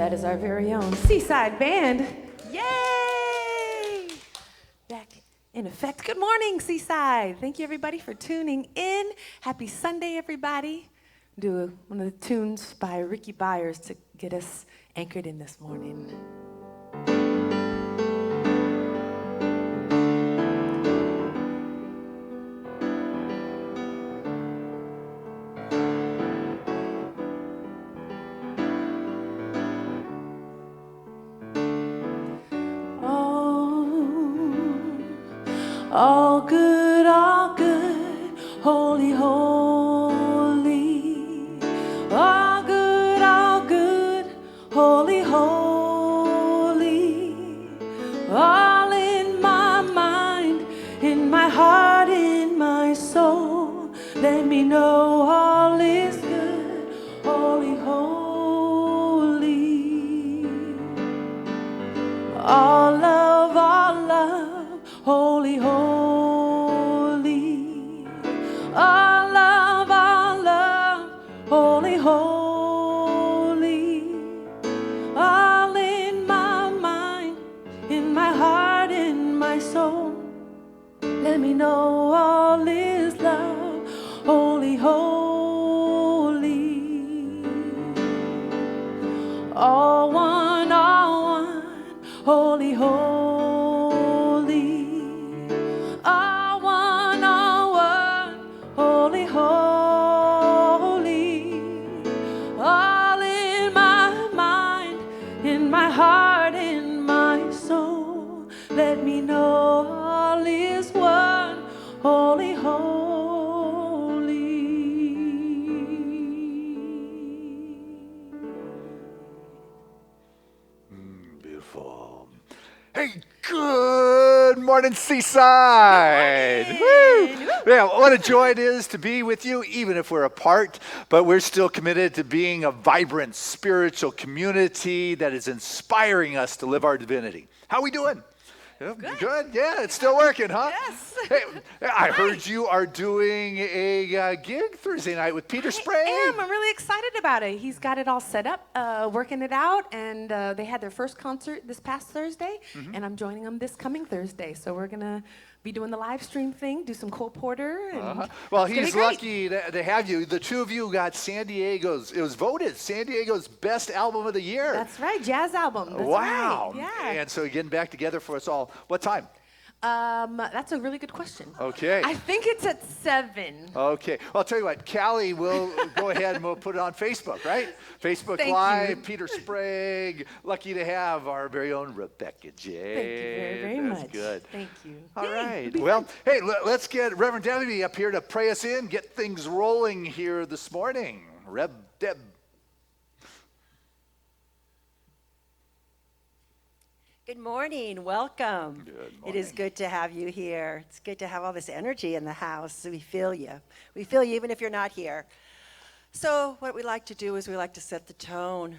That is our very own Seaside Band. Yay! Back in effect. Good morning, Seaside. Thank you, everybody, for tuning in. Happy Sunday, everybody. Do one of the tunes by Ricky Byers to get us anchored in this morning. All good, holy, holy. All good, holy, holy. All in my mind, in my heart, in my soul. Let me know all is good, holy, holy. All love, holy, holy. All love, holy, holy. All in my mind, in my heart, in my soul. Let me know all is love, holy, holy. All one, holy, holy. All one, holy, holy. All in my mind, in my heart, in my soul. Let me know all is one, holy, holy. Beautiful. Hey, good morning, Seaside. Good Woo! morning. Yeah, what a joy it is to be with you, even if we're apart. But we're still committed to being a vibrant spiritual community that is inspiring us to live our divinity. How we doing? Yeah, good. Yeah, it's still working, huh? Yes. Hey, I heard you are doing a gig Thursday night with Peter Sprague. I'm really excited about it. He's got it all set up, working it out, and they had their first concert this past Thursday, and I'm joining them this coming Thursday. So we're gonna be doing the live stream thing, do some Cole Porter. And Well, it's gonna be he's great. lucky to have you. The two of you got it was voted San Diego's best album of the year. That's right, jazz album. That's Wow. right. Yeah. And so getting back together for us all. What time? That's a really good question. Okay. I think it's at 7. Okay. Well, I'll tell you what, Callie will go ahead and we'll put it on Facebook, right? Facebook Thank Live, you. Peter Sprague. Lucky to have our very own Rebecca J. Thank you very, very That's much. good. Thank you. All Yay, right. it'll be Well, fun. hey, let's get Reverend Debbie up here to pray us in, get things rolling here this morning. Reb Deb. Good morning. Welcome. Good It is morning. good to have you here. It's good to have all this energy in the house. We feel you. We feel you even if you're not here. So what we like to do is we like to set the tone.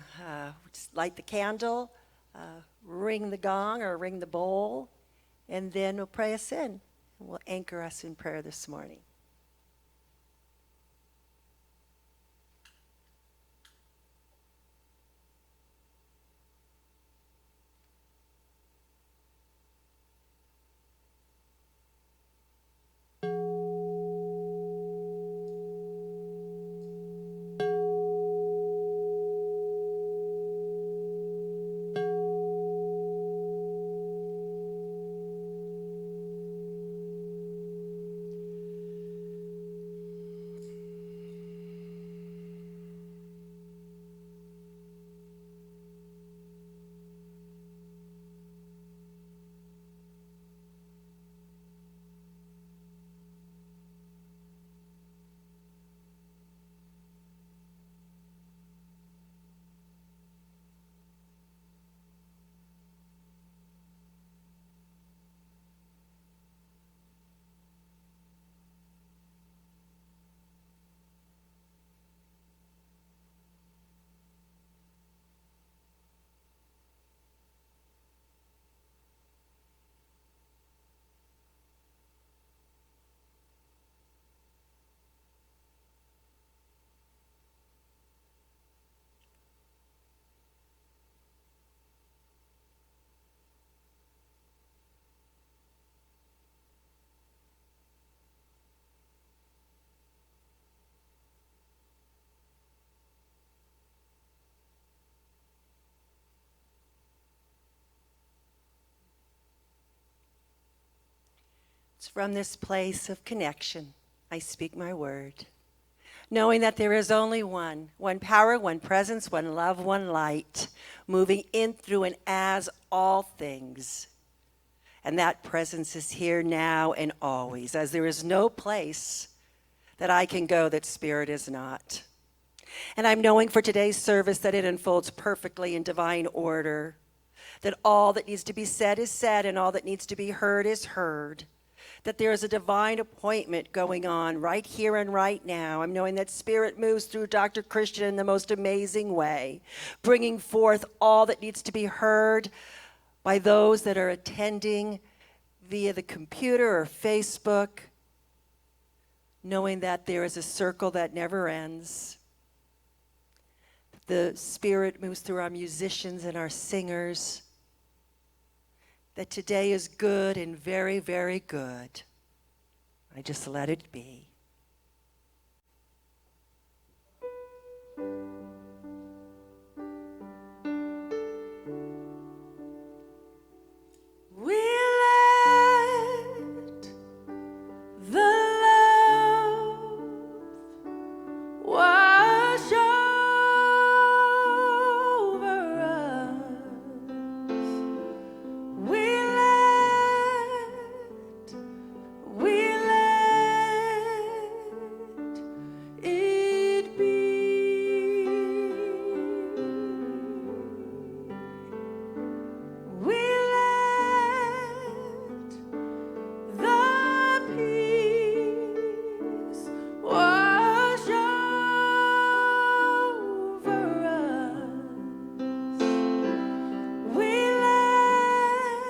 Just light the candle, ring the gong or ring the bowl, and then we'll pray us in. We'll anchor us in prayer this morning. From this place of connection, I speak my word, knowing that there is only one power, one presence, one love, one light, moving in, through, and as all things. And that presence is here now and always, as there is no place that I can go that Spirit is not. And I'm knowing for today's service that it unfolds perfectly in divine order, that all that needs to be said is said and all that needs to be heard is heard, that there is a divine appointment going on right here and right now. I'm knowing that Spirit moves through Dr. Christian in the most amazing way, bringing forth all that needs to be heard by those that are attending via the computer or Facebook, knowing that there is a circle that never ends. The Spirit moves through our musicians and our singers, that today is good and very, very good. I just let it be. We let the love wash over us. We let it be. We let the peace wash over us. We let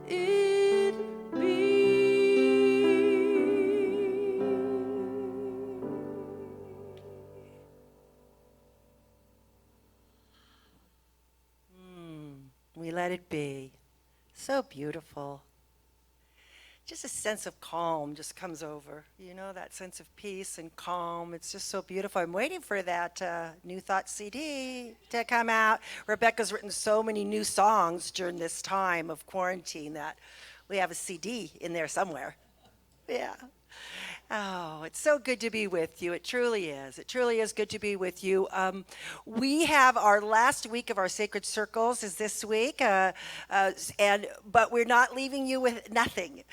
it be. We let it be. So beautiful. Just a sense of calm just comes over. You know, that sense of peace and calm. It's just so beautiful. I'm waiting for that New Thought CD to come out. Rebecca's written so many new songs during this time of quarantine that we have a CD in there somewhere. Yeah. Oh, it's so good to be with you. It truly is. It truly is good to be with you. We have our last week of our Sacred Circles is this week, but we're not leaving you with nothing.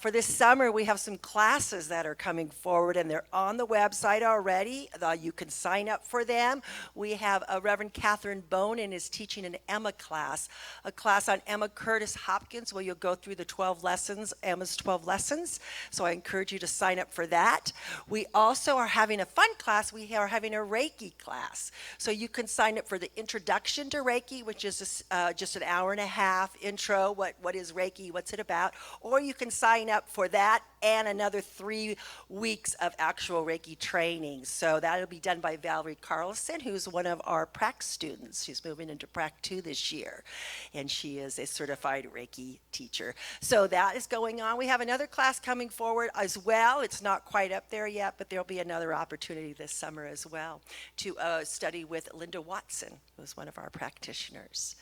For this summer, we have some classes that are coming forward, and they're on the website already. You can sign up for them. We have Reverend Catherine Bonin is teaching an Emma class, a class on Emma Curtis Hopkins, where you'll go through the 12 lessons, Emma's 12 lessons. So I encourage you to sign up for that. We also are having a fun class. We are having a Reiki class. So you can sign up for the Introduction to Reiki, which is just an hour and a half intro. What is Reiki? What's it about? Or you can sign up for that and another 3 weeks of actual Reiki training. So that'll be done by Valerie Carlson, who's one of our PRAC students. She's moving into PRAC 2 this year, and she is a certified Reiki teacher. So that is going on. We have another class coming forward as well. It's not quite up there yet, but there'll be another opportunity this summer as well to study with Linda Watson, who's one of our practitioners.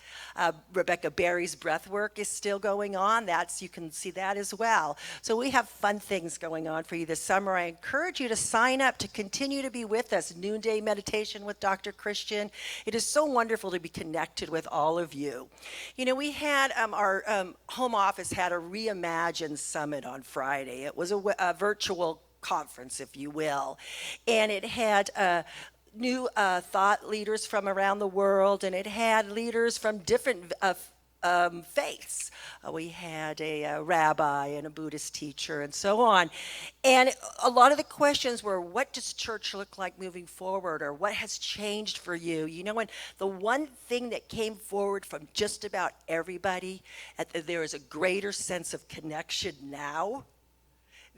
Rebecca Berry's breath work is still going on. You can see that as well. So we have fun things going on for you this summer. I encourage you to sign up to continue to be with us. Noonday meditation with Dr. Christian. It is so wonderful to be connected with all of you. You know, we had our home office had a Reimagine Summit on Friday. It was a virtual conference, if you will, and it had new thought leaders from around the world, and it had leaders from different faiths. We had a rabbi and a Buddhist teacher and so on. And a lot of the questions were, what does church look like moving forward, or what has changed for you? You know, and the one thing that came forward from just about everybody, there is a greater sense of connection now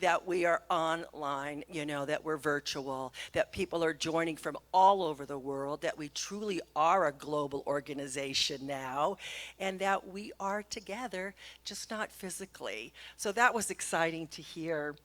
that we are online, you know, that we're virtual, that people are joining from all over the world, that we truly are a global organization now, and that we are together, just not physically. So that was exciting to hear.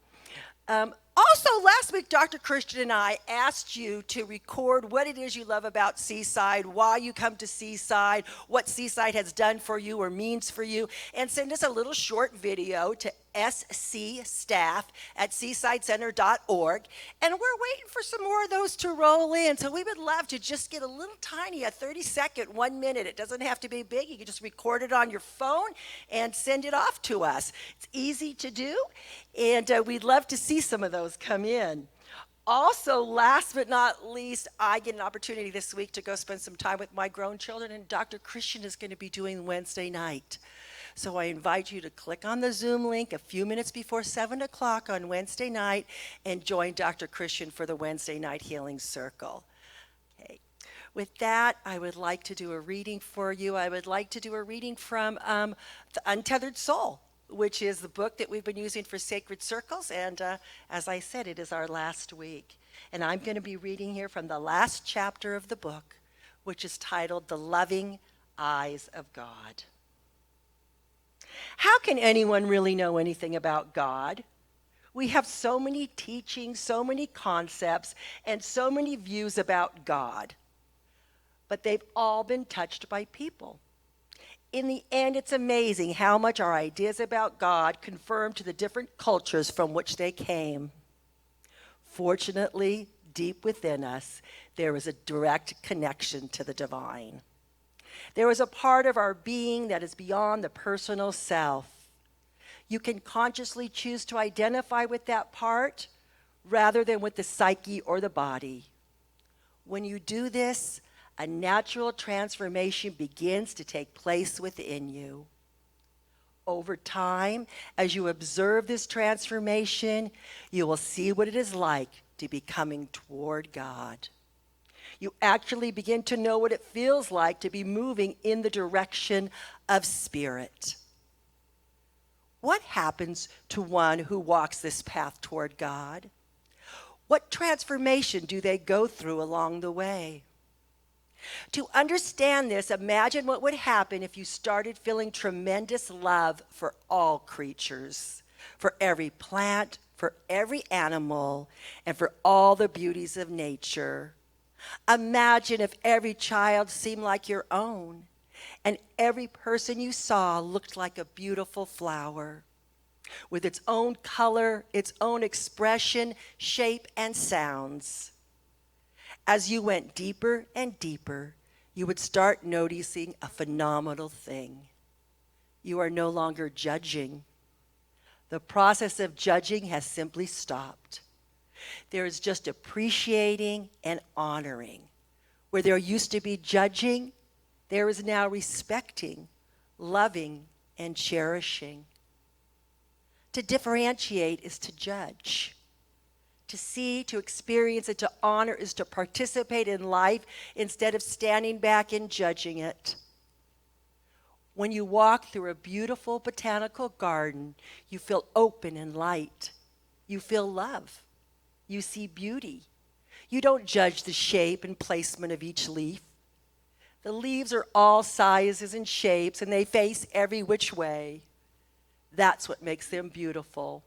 Also, last week, Dr. Christian and I asked you to record what it is you love about Seaside, why you come to Seaside, what Seaside has done for you or means for you, and send us a little short video to scstaff@seasidecenter.org. And we're waiting for some more of those to roll in. So we would love to just get a little tiny, a 30-second, 1 minute. It doesn't have to be big. You can just record it on your phone and send it off to us. It's easy to do, and we'd love to see some of those come in. Also, last but not least, I get an opportunity this week to go spend some time with my grown children, and Dr. Christian is going to be doing Wednesday night. So I invite you to click on the Zoom link a few minutes before 7 o'clock on Wednesday night and join Dr. Christian for the Wednesday night healing circle. Okay. With that, I would like to do a reading for you. I would like to do a reading from The Untethered Soul, which is the book that we've been using for Sacred Circles. And as I said, it is our last week. And I'm going to be reading here from the last chapter of the book, which is titled The Loving Eyes of God. How can anyone really know anything about God? We have so many teachings, so many concepts, and so many views about God. But they've all been touched by people. In the end, it's amazing how much our ideas about God conform to the different cultures from which they came. Fortunately, deep within us, there is a direct connection to the divine. There is a part of our being that is beyond the personal self. You can consciously choose to identify with that part rather than with the psyche or the body. When you do this, a natural transformation begins to take place within you. Over time, as you observe this transformation, you will see what it is like to be coming toward God. You actually begin to know what it feels like to be moving in the direction of spirit. What happens to one who walks this path toward God? What transformation do they go through along the way? To understand this, imagine what would happen if you started feeling tremendous love for all creatures, for every plant, for every animal, and for all the beauties of nature. Imagine if every child seemed like your own, and every person you saw looked like a beautiful flower, with its own color, its own expression, shape, and sounds. As you went deeper and deeper, you would start noticing a phenomenal thing. You are no longer judging. The process of judging has simply stopped. There is just appreciating and honoring. Where there used to be judging, there is now respecting, loving, and cherishing. To differentiate is to judge. To see, to experience, and to honor is to participate in life instead of standing back and judging it. When you walk through a beautiful botanical garden, you feel open and light. You feel love. You see beauty. You don't judge the shape and placement of each leaf. The leaves are all sizes and shapes, and they face every which way. That's what makes them beautiful.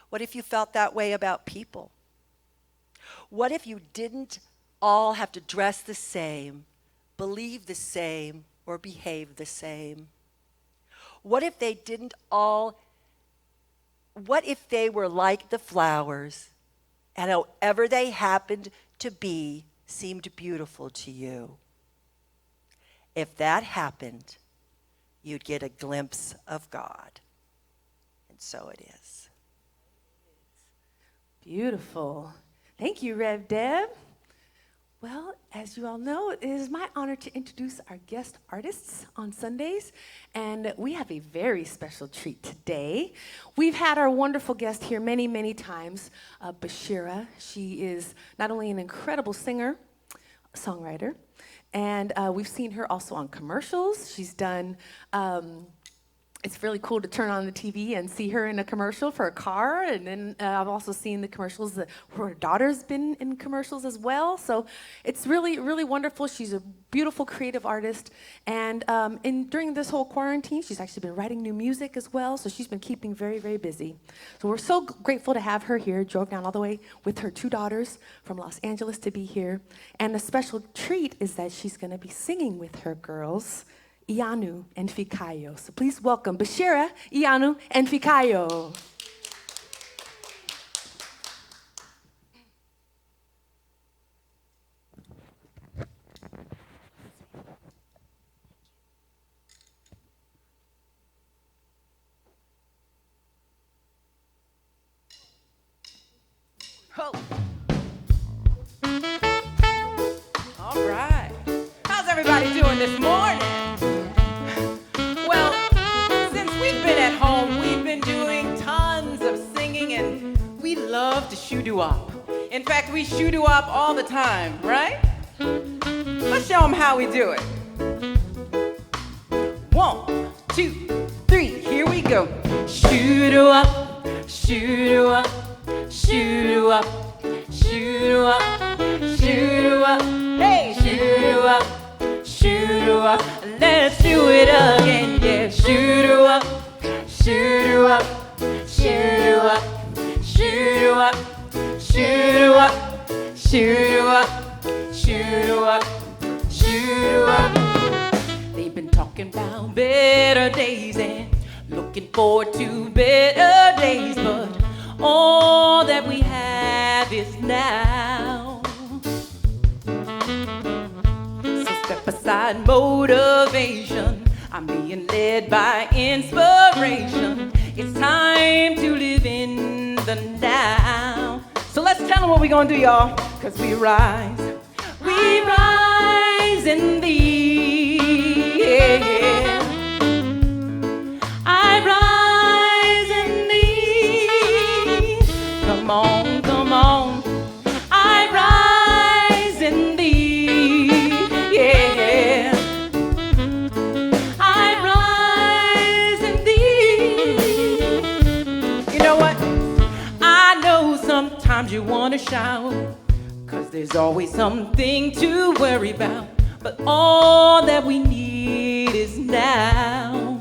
What if you felt that way about people? What if you didn't all have to dress the same, believe the same, or behave the same? What if they were like the flowers, and however they happened to be seemed beautiful to you? If that happened, you'd get a glimpse of God. And so it is. Beautiful. Thank you, Rev Deb. Well, as you all know, it is my honor to introduce our guest artists on Sundays, and we have a very special treat today. We've had our wonderful guest here many, many times, Bashira. She is not only an incredible singer, songwriter, and we've seen her also on commercials. She's done it's really cool to turn on the TV and see her in a commercial for a car. And then I've also seen the commercials that her daughter's been in commercials as well. So it's really, really wonderful. She's a beautiful creative artist. And during this whole quarantine, she's actually been writing new music as well. So she's been keeping very, very busy. So we're so grateful to have her here. Drove down all the way with her 2 daughters from Los Angeles to be here. And a special treat is that she's going to be singing with her girls, Ianu and Fikayo. So please welcome Bashira, Ianu, and Fikayo. Oh. All right. How's everybody doing this morning? Well, since we've been at home, we've been doing tons of singing, and we love to shoo-doo-wop. In fact, we shoo-doo-wop all the time, right? Let's show them how we do it. 1, 2, 3, here we go. Shoo-doo-wop, shoo-doo-wop, shoo-doo-wop, shoo-doo-wop, shoo-doo-wop, hey, shoo-doo-wop, shoo-doo-wop. Let's do it again, yeah. Shoo-doo-wop, shoo-doo-wop, shoo-doo-wop, shoo-doo-wop, shoo-doo-wop, shoo-doo-wop, shoo-doo-wop, shoo-doo-wop. They've been talking about better days and looking forward to better days, but all that we have is now. So step aside motivation. I'm being led by inspiration. It's time to live in the now. So let's tell them what we're gonna do, y'all. Cause we rise in thee. Yeah. I rise in thee. Come on, come on. I rise in thee. Yeah. I rise in thee. You know what? I know sometimes you want to shout, 'cause there's always something to worry about. But all that we need is now.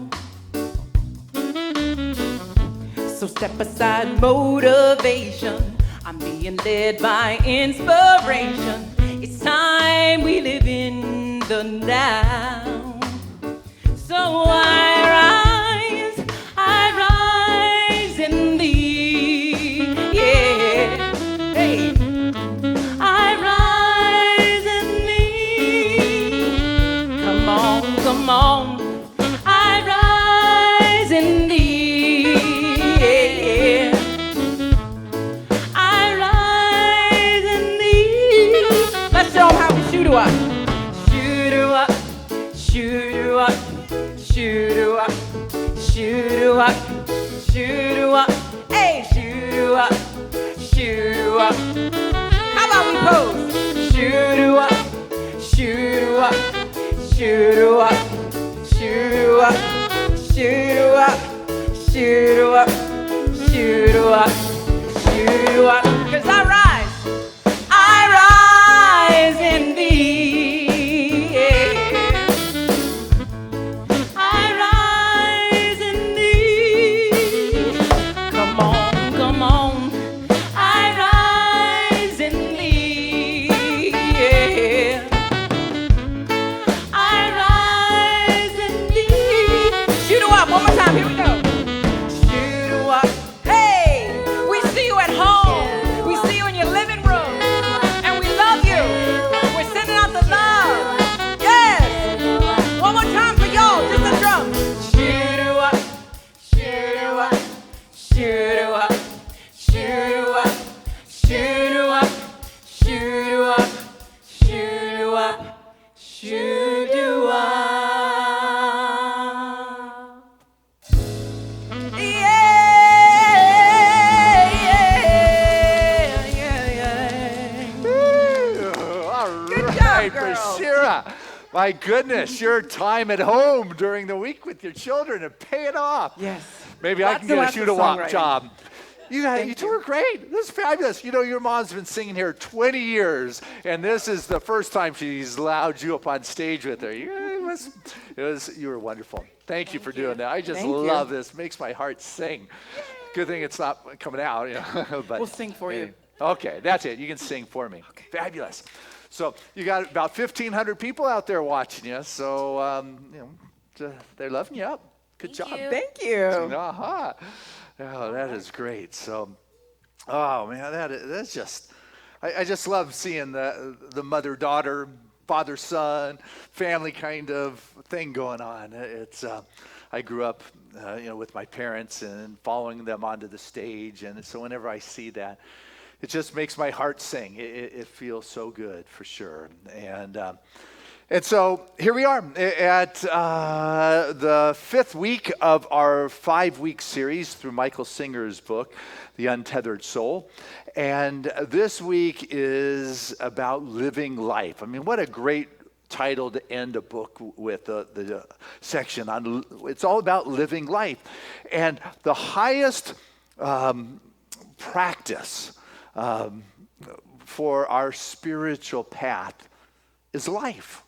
So step aside motivation. I'm being led by inspiration. It's time we live in the now. So I rise in thee. Yeah, hey. I rise in thee. Come on, come on. I rise in thee. Shoo-doo-wop, shoo-doo-wop, shoo-doo-wop, shoo-doo-wop, shoo-doo-wop, shoo-doo-wop, hey, shoo-doo-wop, shoo-doo-wop. How about we pose? Shoo-doo-wop, shoo-doo-wop, shoo-doo-wop, shoo-doo-wop, shoo-doo-wop, shoo-doo-wop, shoo-doo-wop, shoo-doo-wop. 'Cause I rise in thee. Yeah. I rise in thee. Come on, come on. I rise in thee. Yeah. I rise in thee. Shoo-doo-wop, one more time, here we go. Shoo-doo-wop. Hey, we see you at home. We see you My goodness, your time at home during the week with your children and paying off. Yes. Maybe I Lots can and get a lots of shoot-a-wop songwriting. job. You two are great. This is fabulous. You know, your mom's been singing here 20 years, and this is the first time she's allowed you up on stage with her. You were wonderful. Thank you for doing that. I just Thank you. love this. Makes my heart sing. Good thing it's not coming out. You know, but We'll sing for you. Okay, that's it. You can sing for me. Okay. Fabulous. So you got about 1,500 people out there watching you. So, they're loving you up. Good job. Thank you. Uh-huh. Oh, that is great. So, oh man, that's just, I just love seeing the mother-daughter, father-son, family kind of thing going on. It's, I grew up, with my parents and following them onto the stage, and so whenever I see that, it just makes my heart sing. It feels so good for sure. And so here we are at the 5th week of our 5-week series through Michael Singer's book, The Untethered Soul. And this week is about living life. I mean, what a great title to end a book with, the section on. It's all about living life. And the highest practice for our spiritual path is life.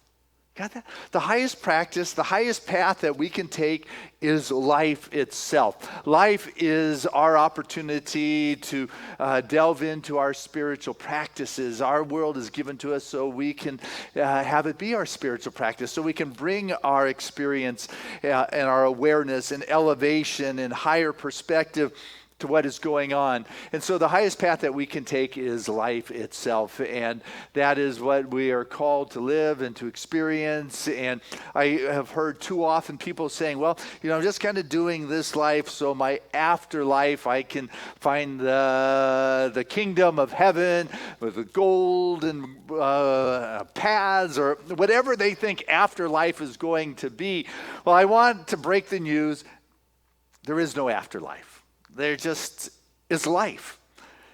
Got that? The highest practice, the highest path that we can take is life itself. Life is our opportunity to delve into our spiritual practices. Our world is given to us so we can have it be our spiritual practice, so we can bring our experience and our awareness and elevation and higher perspective to what is going on. And so the highest path that we can take is life itself. And that is what we are called to live and to experience. And I have heard too often people saying, well, I'm just kind of doing this life so my afterlife I can find the kingdom of heaven with the golden paths or whatever they think afterlife is going to be. Well, I want to break the news. There is no afterlife. There just is life.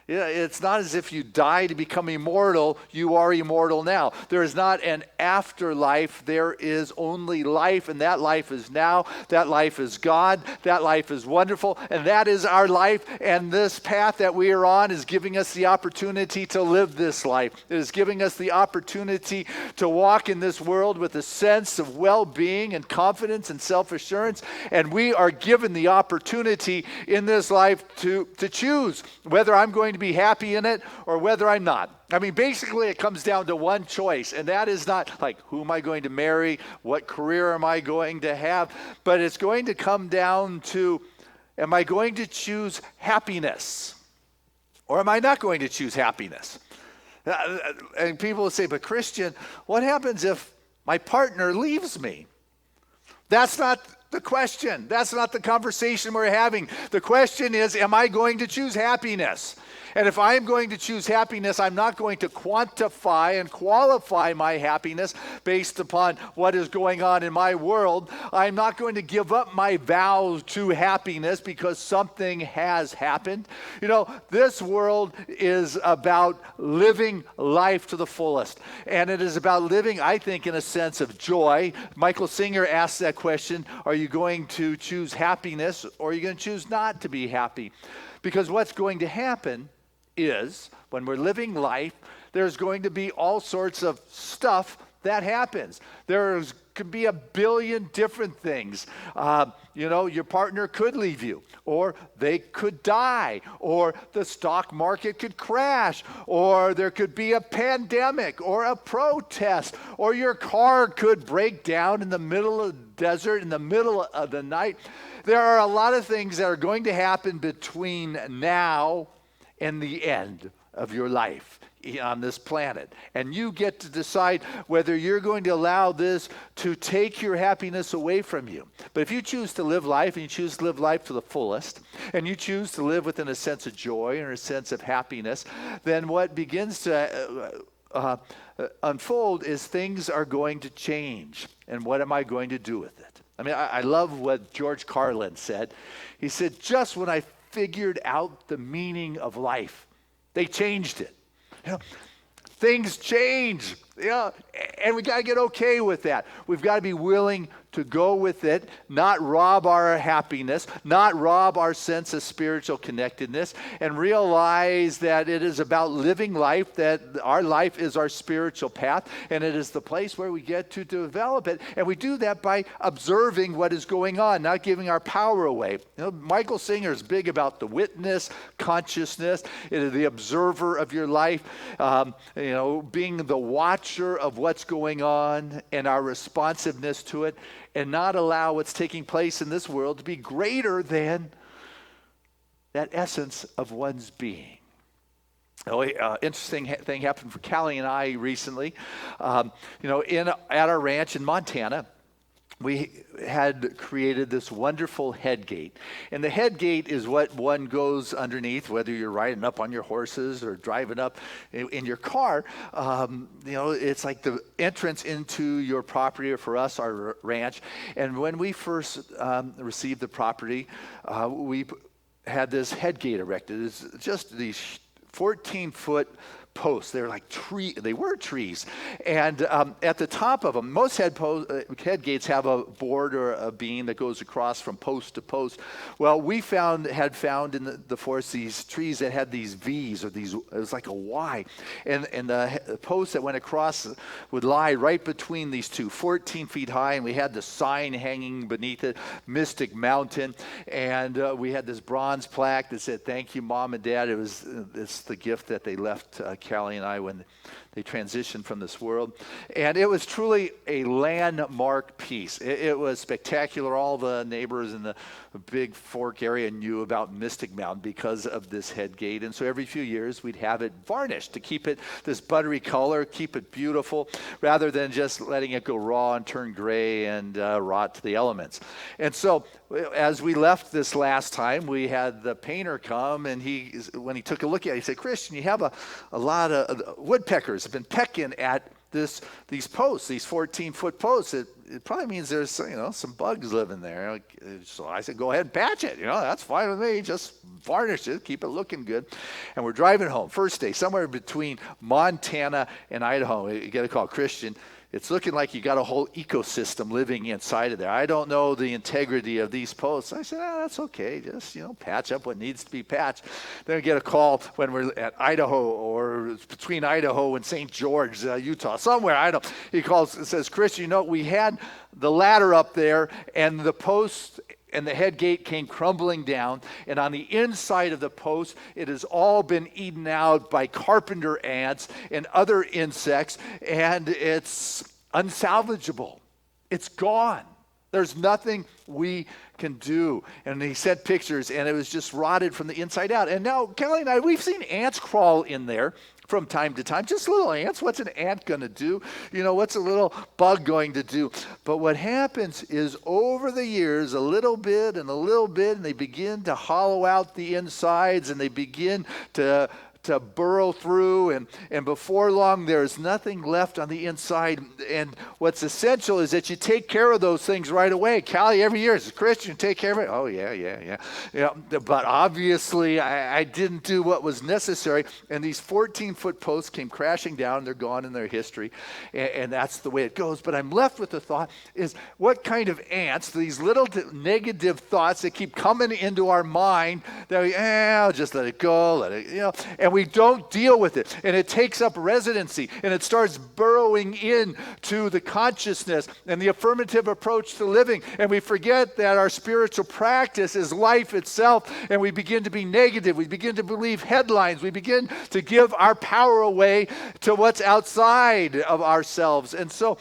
It's not as if you die to become immortal. You are immortal now. There is not an afterlife. There is only life, and that life is now. That life is God. That life is wonderful, and that is our life. And this path that we are on is giving us the opportunity to live this life. It is giving us the opportunity to walk in this world with a sense of well-being and confidence and self-assurance. And we are given the opportunity in this life to choose whether I'm going to be happy in it or whether I'm not. I mean, basically it comes down to one choice, and that is not like, who am I going to marry? What career am I going to have? But it's going to come down to, am I going to choose happiness or am I not going to choose happiness? And people will say, but Christian, what happens if my partner leaves me? That's not the question. That's not the conversation we're having. The question is, am I going to choose happiness? And if I am going to choose happiness, I'm not going to quantify and qualify my happiness based upon what is going on in my world. I'm not going to give up my vows to happiness because something has happened. This world is about living life to the fullest. And it is about living, I think, in a sense of joy. Michael Singer asked that question, are you going to choose happiness or are you going to choose not to be happy? Because what's going to happen is when we're living life, there's going to be all sorts of stuff that happens. There could be a billion different things. Your partner could leave you, or they could die, or the stock market could crash, or there could be a pandemic, or a protest, or your car could break down in the middle of the desert, in the middle of the night. There are a lot of things that are going to happen between now and the end of your life on this planet. And you get to decide whether you're going to allow this to take your happiness away from you. But if you choose to live life, and you choose to live life to the fullest, and you choose to live within a sense of joy and a sense of happiness, then what begins to unfold is things are going to change. And what am I going to do with it? I mean, I love what George Carlin said. He said, just when I figured out the meaning of life, they changed it. Things change. Yeah, and we got to get okay with that. We've got to be willing to go with it, not rob our happiness, not rob our sense of spiritual connectedness, and realize that it is about living life, that our life is our spiritual path, and it is the place where we get to develop it. And we do that by observing what is going on, not giving our power away. Michael Singer is big about the witness, consciousness, the observer of your life, being the watcher of what's going on and our responsiveness to it, and not allow what's taking place in this world to be greater than that essence of one's being. Interesting thing happened for Callie and I recently. At our ranch in Montana, we had created this wonderful head gate. And the head gate is what one goes underneath, whether you're riding up on your horses or driving up in your car. It's like the entrance into your property, or for us, our ranch. And when we first received the property, we had this head gate erected. It's just these 14-foot posts. They're like they were trees. And at the top of them, most head gates have a board or a beam that goes across from post to post. Well, we had found in the forest these trees that had these V's, or it was like a Y. And the post that went across would lie right between these two, 14 feet high. And we had the sign hanging beneath it, Mystic Mountain. And we had this bronze plaque that said, "Thank you, Mom and Dad." It's the gift that they left Callie and I when they transitioned from this world. And it was truly a landmark piece. It was spectacular. All the neighbors in the big Fork area knew about Mystic Mountain because of this head gate. And so every few years we'd have it varnished to keep it this buttery color, keep it beautiful, rather than just letting it go raw and turn gray and rot to the elements. And so as we left this last time, we had the painter come, and when he took a look at it, he said, "Christian, you have a lot of woodpeckers have been pecking at these posts, these 14-foot posts. It probably means there's some bugs living there." So I said, "Go ahead and patch it. That's fine with me. Just varnish it, keep it looking good." And we're driving home, first day, somewhere between Montana and Idaho. You get a call, "Christian, it's looking like you got a whole ecosystem living inside of there. I don't know the integrity of these posts." I said, "That's okay. Just, patch up what needs to be patched." Then we get a call when we're at Idaho, or between Idaho and St. George, Utah, somewhere. I don't. He calls and says, "Christian, we had the ladder up there, and the post and the head gate came crumbling down, and on the inside of the post, it has all been eaten out by carpenter ants and other insects, and it's unsalvageable. It's gone. There's nothing we can do." And he sent pictures, and it was just rotted from the inside out. And now, Kelly and I, we've seen ants crawl in there from time to time, just little ants. What's an ant going to do? What's a little bug going to do? But what happens is, over the years, a little bit, and they begin to hollow out the insides, and they begin to burrow through, and before long there's nothing left on the inside. And what's essential is that you take care of those things right away. Callie every year says, "Christian, take care of it." "Oh, yeah. But obviously I didn't do what was necessary, and these 14-foot posts came crashing down. They're gone in their history, and that's the way it goes. But I'm left with the thought is, what kind of ants, these little negative thoughts that keep coming into our mind, that I'll just let it go, and we don't deal with it, and it takes up residency, and it starts burrowing into the consciousness and the affirmative approach to living, and we forget that our spiritual practice is life itself, and we begin to be negative. We begin to believe headlines. We begin to give our power away to what's outside of ourselves. And so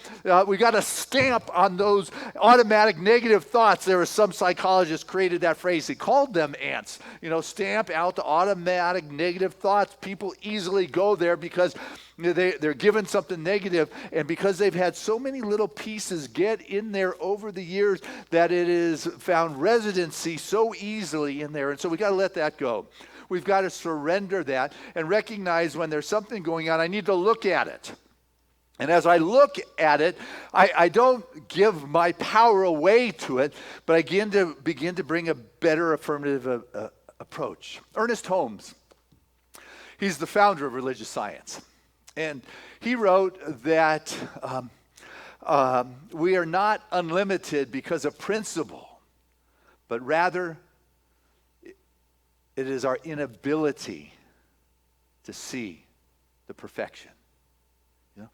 we got to stamp on those automatic negative thoughts. There were some psychologists created that phrase. He called them ants. Stamp out the automatic negative thoughts. People easily go there because they're given something negative, and because they've had so many little pieces get in there over the years, that it is found residency so easily in there. And so we got to let that go. We've got to surrender that and recognize when there's something going on, I need to look at it. And as I look at it, I don't give my power away to it, but I begin to bring a better affirmative approach. Ernest Holmes, he's the founder of religious science. And he wrote that we are not unlimited because of principle, but rather it is our inability to see the perfection. You know,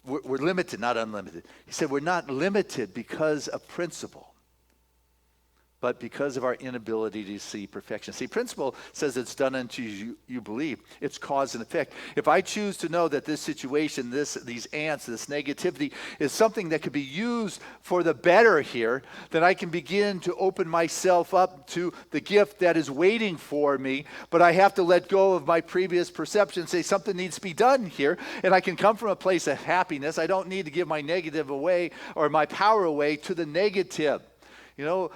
we're limited, not unlimited. He said we're not limited because of principle, but because of our inability to see perfection. See, principle says it's done unto you believe. It's cause and effect. If I choose to know that this situation, these ants, this negativity is something that could be used for the better here, then I can begin to open myself up to the gift that is waiting for me. But I have to let go of my previous perception, say something needs to be done here, and I can come from a place of happiness. I don't need to give my negative away or my power away to the negative. You know,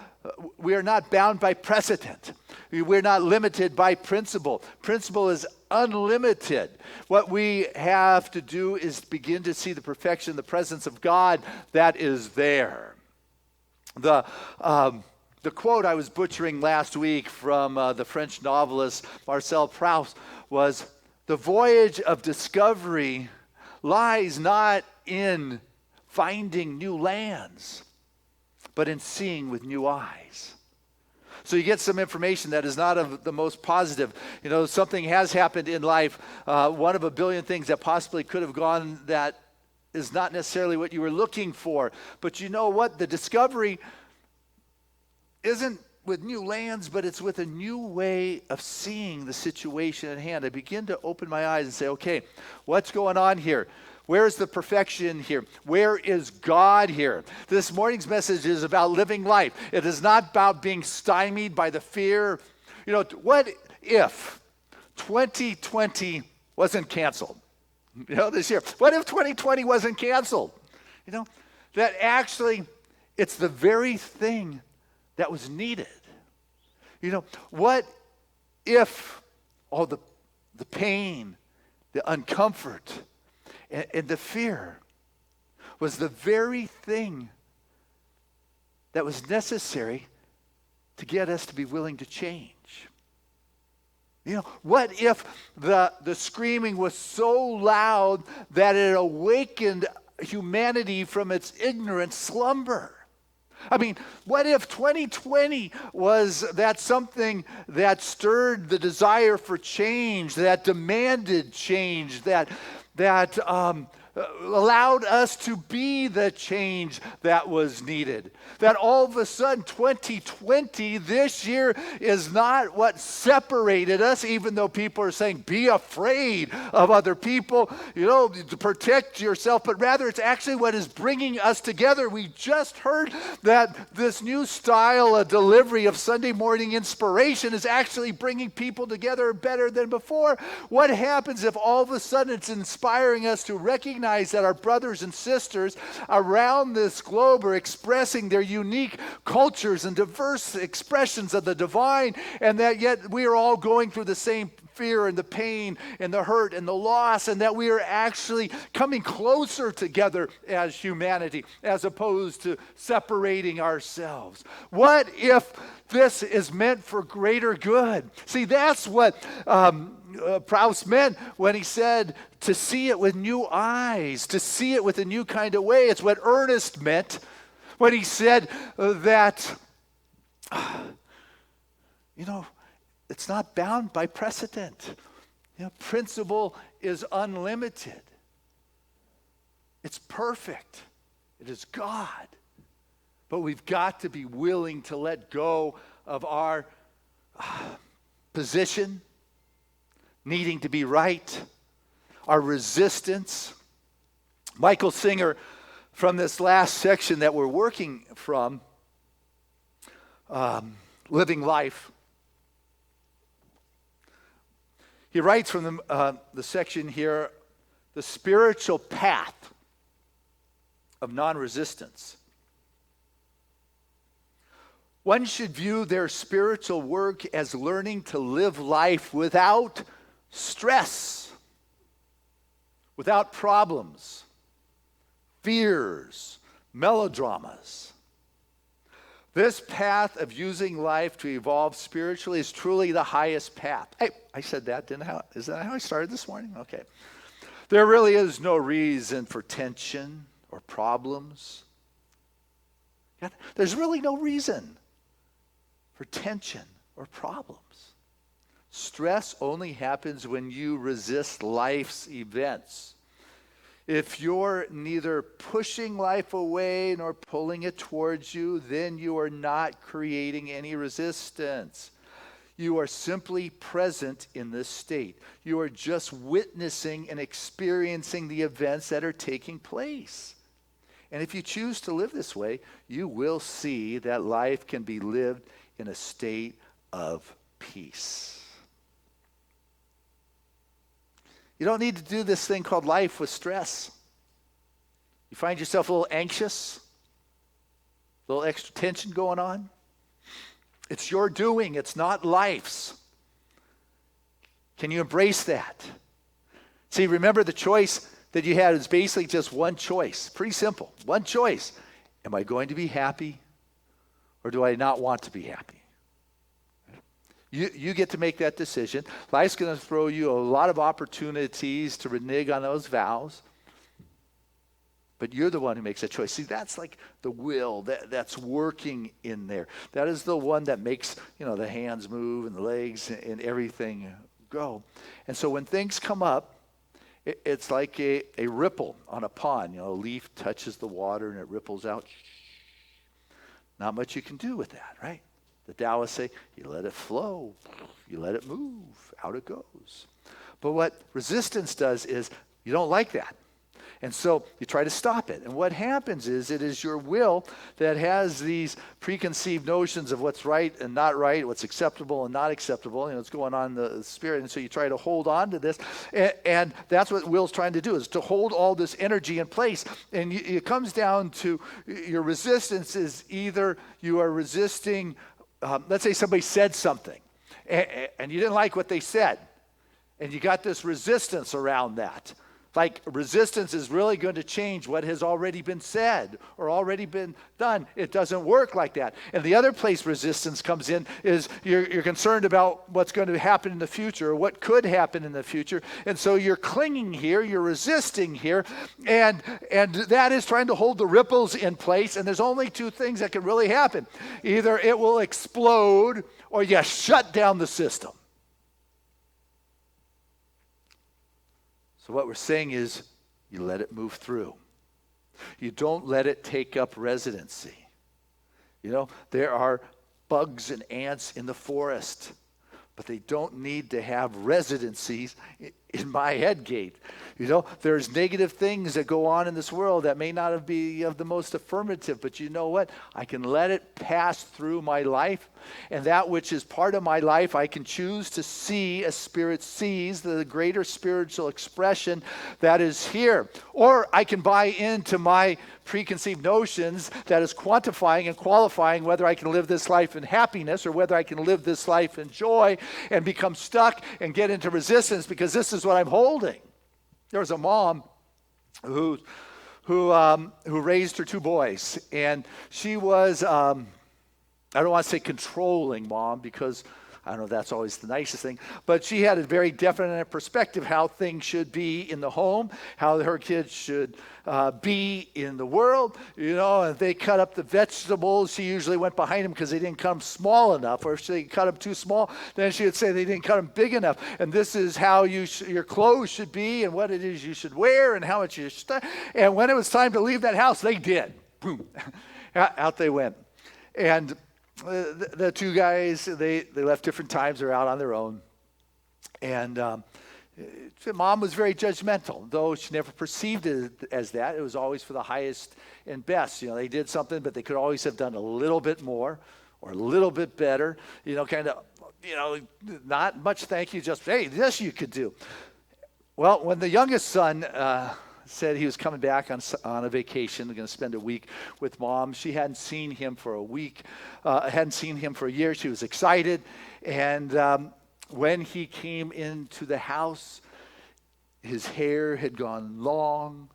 we are not bound by precedent. We're not limited by principle. Principle is unlimited. What we have to do is begin to see the perfection, the presence of God that is there. The quote I was butchering last week from the French novelist Marcel Proust was, "The voyage of discovery lies not in finding new lands, but in seeing with new eyes." So you get some information that is not of the most positive. You know, something has happened in life, one of a billion things that possibly could have gone that is not necessarily what you were looking for. But you know what? The discovery isn't with new lands, but it's with a new way of seeing the situation at hand. I begin to open my eyes and say, okay, what's going on here? Where's the perfection here? Where is God here? This morning's message is about living life. It is not about being stymied by the fear. You know, what if 2020 wasn't canceled? You know, this year. What if 2020 wasn't canceled? You know, that actually, it's the very thing that was needed. You know, what if all the pain, the uncomfort, and the fear was the very thing that was necessary to get us to be willing to change? You know, what if the screaming was so loud that it awakened humanity from its ignorant slumber? I mean, what if 2020 was that something that stirred the desire for change, that demanded change, that allowed us to be the change that was needed? That all of a sudden 2020, this year, is not what separated us, even though people are saying be afraid of other people, you know, to protect yourself, but rather it's actually what is bringing us together. We just heard that this new style of delivery of Sunday morning inspiration is actually bringing people together better than before. What happens if all of a sudden it's inspiring us to recognize that our brothers and sisters around this globe are expressing their unique cultures and diverse expressions of the divine, and that yet we are all going through the same fear and the pain and the hurt and the loss, and that we are actually coming closer together as humanity as opposed to separating ourselves? What if this is meant for greater good? See, that's what Proust meant when he said to see it with new eyes, to see it with a new kind of way. It's what Ernest meant when he said that, you know, it's not bound by precedent. You know, principle is unlimited. It's perfect. It is God. But we've got to be willing to let go of our position, needing to be right, our resistance. Michael Singer, from this last section that we're working from, Living Life, he writes from the section here, the spiritual path of non-resistance. One should view their spiritual work as learning to live life without stress, without problems, fears, melodramas. This path of using life to evolve spiritually is truly the highest path. Hey, I said that, didn't I? Is that how I started this morning? Okay. There really is no reason for tension or problems. There's really no reason for tension or problems. Stress only happens when you resist life's events. If you're neither pushing life away nor pulling it towards you, then you are not creating any resistance. You are simply present in this state. You are just witnessing and experiencing the events that are taking place. And if you choose to live this way, you will see that life can be lived in a state of peace. You don't need to do this thing called life with stress. You find yourself a little anxious, a little extra tension going on. It's your doing, it's not life's. Can you embrace that? See, remember the choice that you had is basically just one choice. Pretty simple. One choice. Am I going to be happy or do I not want to be happy? You get to make that decision. Life's going to throw you a lot of opportunities to renege on those vows. But you're the one who makes that choice. See, that's like the will that's working in there. That is the one that makes, the hands move and the legs and everything go. And so when things come up, it's like a ripple on a pond. A leaf touches the water and it ripples out. Not much you can do with that, right? The Taoists say, you let it flow, you let it move, out it goes. But what resistance does is you don't like that. And so you try to stop it. And what happens is it is your will that has these preconceived notions of what's right and not right, what's acceptable and not acceptable, what's going on in the spirit. And so you try to hold on to this. And that's what will's trying to do, is to hold all this energy in place. And it comes down to your resistance is either you are resisting, let's say somebody said something and you didn't like what they said. And you got this resistance around that. Like resistance is really going to change what has already been said or already been done. It doesn't work like that. And the other place resistance comes in is you're concerned about what's going to happen in the future or what could happen in the future. And so you're clinging here, you're resisting here, and that is trying to hold the ripples in place. And there's only two things that can really happen. Either it will explode or you shut down the system. So what we're saying is you let it move through. You don't let it take up residency. There are bugs and ants in the forest, but they don't need to have residencies in my head gate. There's negative things that go on in this world that may not be of the most affirmative, but you know what? I can let it pass through my life, and that which is part of my life, I can choose to see as Spirit sees, the greater spiritual expression that is here. Or I can buy into my preconceived notions that is quantifying and qualifying whether I can live this life in happiness or whether I can live this life in joy, and become stuck and get into resistance because this is what I'm holding. There was a mom who raised her two boys, and she was, I don't want to say controlling mom because I don't know if that's always the nicest thing, but she had a very definite perspective how things should be in the home, how her kids should be in the world. And they cut up the vegetables. She usually went behind them because they didn't cut them small enough, or if they cut them too small, then she would say they didn't cut them big enough. And this is how your clothes should be and what it is you should wear and how much you should. And when it was time to leave that house, they did. Boom. Out they went. And the two guys, they left different times. They're out on their own. And mom was very judgmental, though she never perceived it as that. It was always for the highest and best. They did something, but they could always have done a little bit more or a little bit better. Not much thank you, just, hey, this you could do. Well, when the youngest son said he was coming back on a vacation, going to spend a week with mom. She hadn't seen him for a week, hadn't seen him for a year. She was excited. And when he came into the house, his hair had gone long.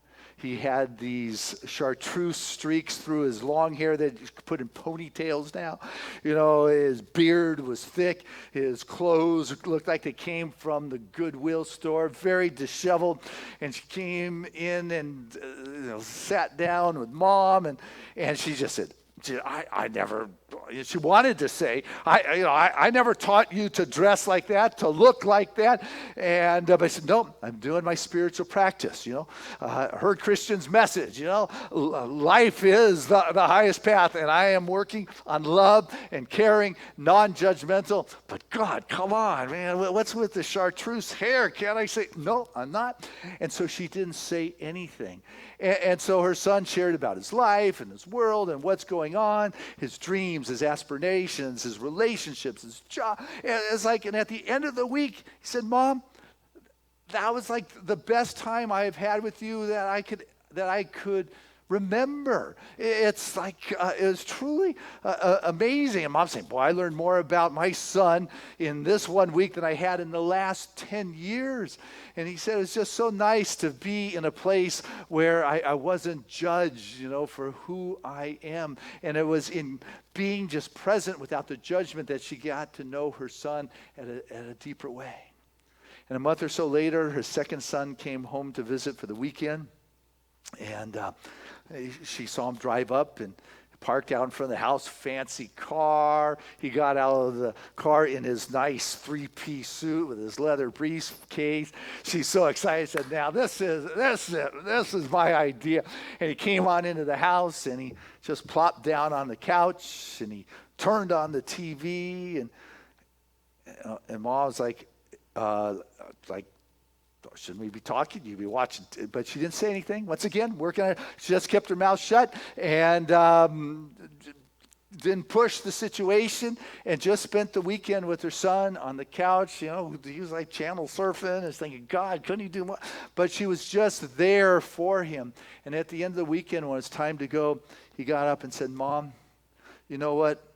He had these chartreuse streaks through his long hair that he put in ponytails now. You know, his beard was thick. His clothes looked like they came from the Goodwill store, very disheveled. And she came in and sat down with Mom, and she just said, I never, she wanted to say, I never taught you to dress like that, to look like that. And I said, no, I'm doing my spiritual practice, heard Christian's message, life is the highest path, and I am working on love and caring, non-judgmental. But God, come on, man, what's with the chartreuse hair? Can't I say, no, I'm not? And so she didn't say anything. And so her son shared about his life and his world and what's going on, his dreams, his aspirations, his relationships, his job. And at the end of the week, he said, Mom, that was like the best time I've had with you that I could remember. It's like, it was truly amazing. And Mom's saying, boy, I learned more about my son in this 1 week than I had in the last 10 years. And he said, it's just so nice to be in a place where I wasn't judged, for who I am. And it was in being just present without the judgment that she got to know her son at a deeper way. And a month or so later, her second son came home to visit for the weekend. And she saw him drive up and parked out in front of the house, fancy car. He got out of the car in his nice 3-piece suit with his leather briefcase. She's so excited, said, now this is my idea. And he came on into the house and he just plopped down on the couch and he turned on the TV and Mom was like, shouldn't we be talking? You'd be watching. But she didn't say anything. Once again, working on it. She just kept her mouth shut and didn't push the situation and just spent the weekend with her son on the couch. He was like channel surfing and thinking, God, couldn't he do more? But she was just there for him. And at the end of the weekend, when it was time to go, he got up and said, Mom, you know what?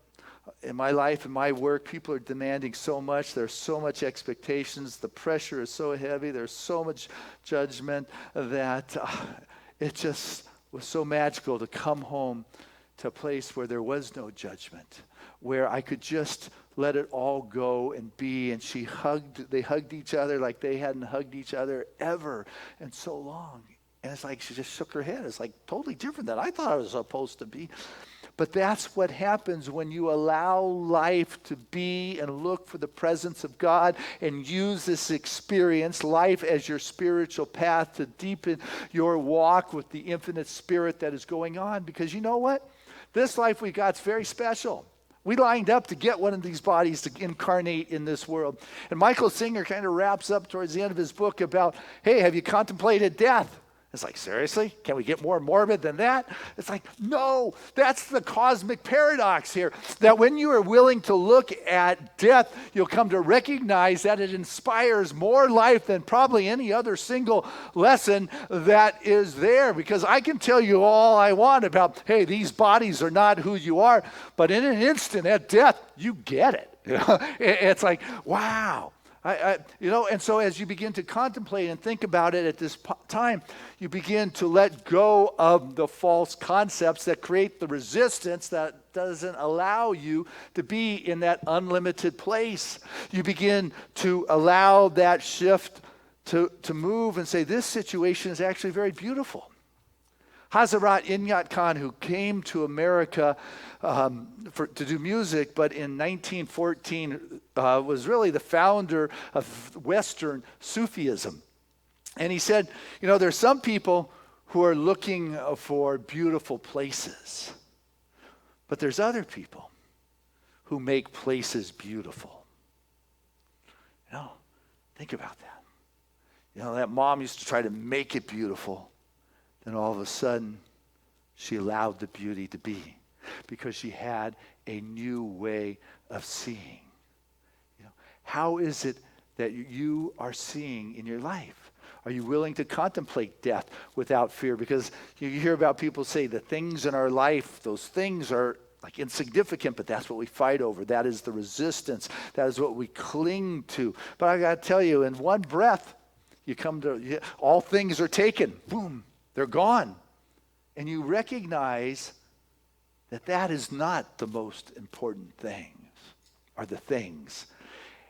In my life and my work, people are demanding so much. There's so much expectations. The pressure is so heavy. There's so much judgment that it just was so magical to come home to a place where there was no judgment, where I could just let it all go and be. And they hugged each other like they hadn't hugged each other ever in so long. And it's like she just shook her head. It's like totally different than I thought it was supposed to be. But that's what happens when you allow life to be and look for the presence of God and use this experience, life as your spiritual path to deepen your walk with the infinite spirit that is going on. Because you know what? This life we got is very special. We lined up to get one of these bodies to incarnate in this world. And Michael Singer kind of wraps up towards the end of his book about, hey, have you contemplated death? It's like, seriously? Can we get more morbid than that? It's like, no, that's the cosmic paradox here. That when you are willing to look at death, you'll come to recognize that it inspires more life than probably any other single lesson that is there. Because I can tell you all I want about, hey, these bodies are not who you are. But in an instant at death, you get it. It's like, wow. And so as you begin to contemplate and think about it at this time, you begin to let go of the false concepts that create the resistance that doesn't allow you to be in that unlimited place. You begin to allow that shift to move and say, this situation is actually very beautiful. Hazrat Inayat Khan, who came to America to do music, but in 1914 was really the founder of Western Sufism. And he said, there's some people who are looking for beautiful places, but there's other people who make places beautiful. Think about that. That mom used to try to make it beautiful. Then all of a sudden, she allowed the beauty to be because she had a new way of seeing. How is it that you are seeing in your life? Are you willing to contemplate death without fear? Because you hear about people say the things in our life, those things are like insignificant, but that's what we fight over. That is the resistance. That is what we cling to. But I got to tell you, in one breath, you come to, all things are taken. Boom. They're gone. And you recognize that that is not the most important things, or the things.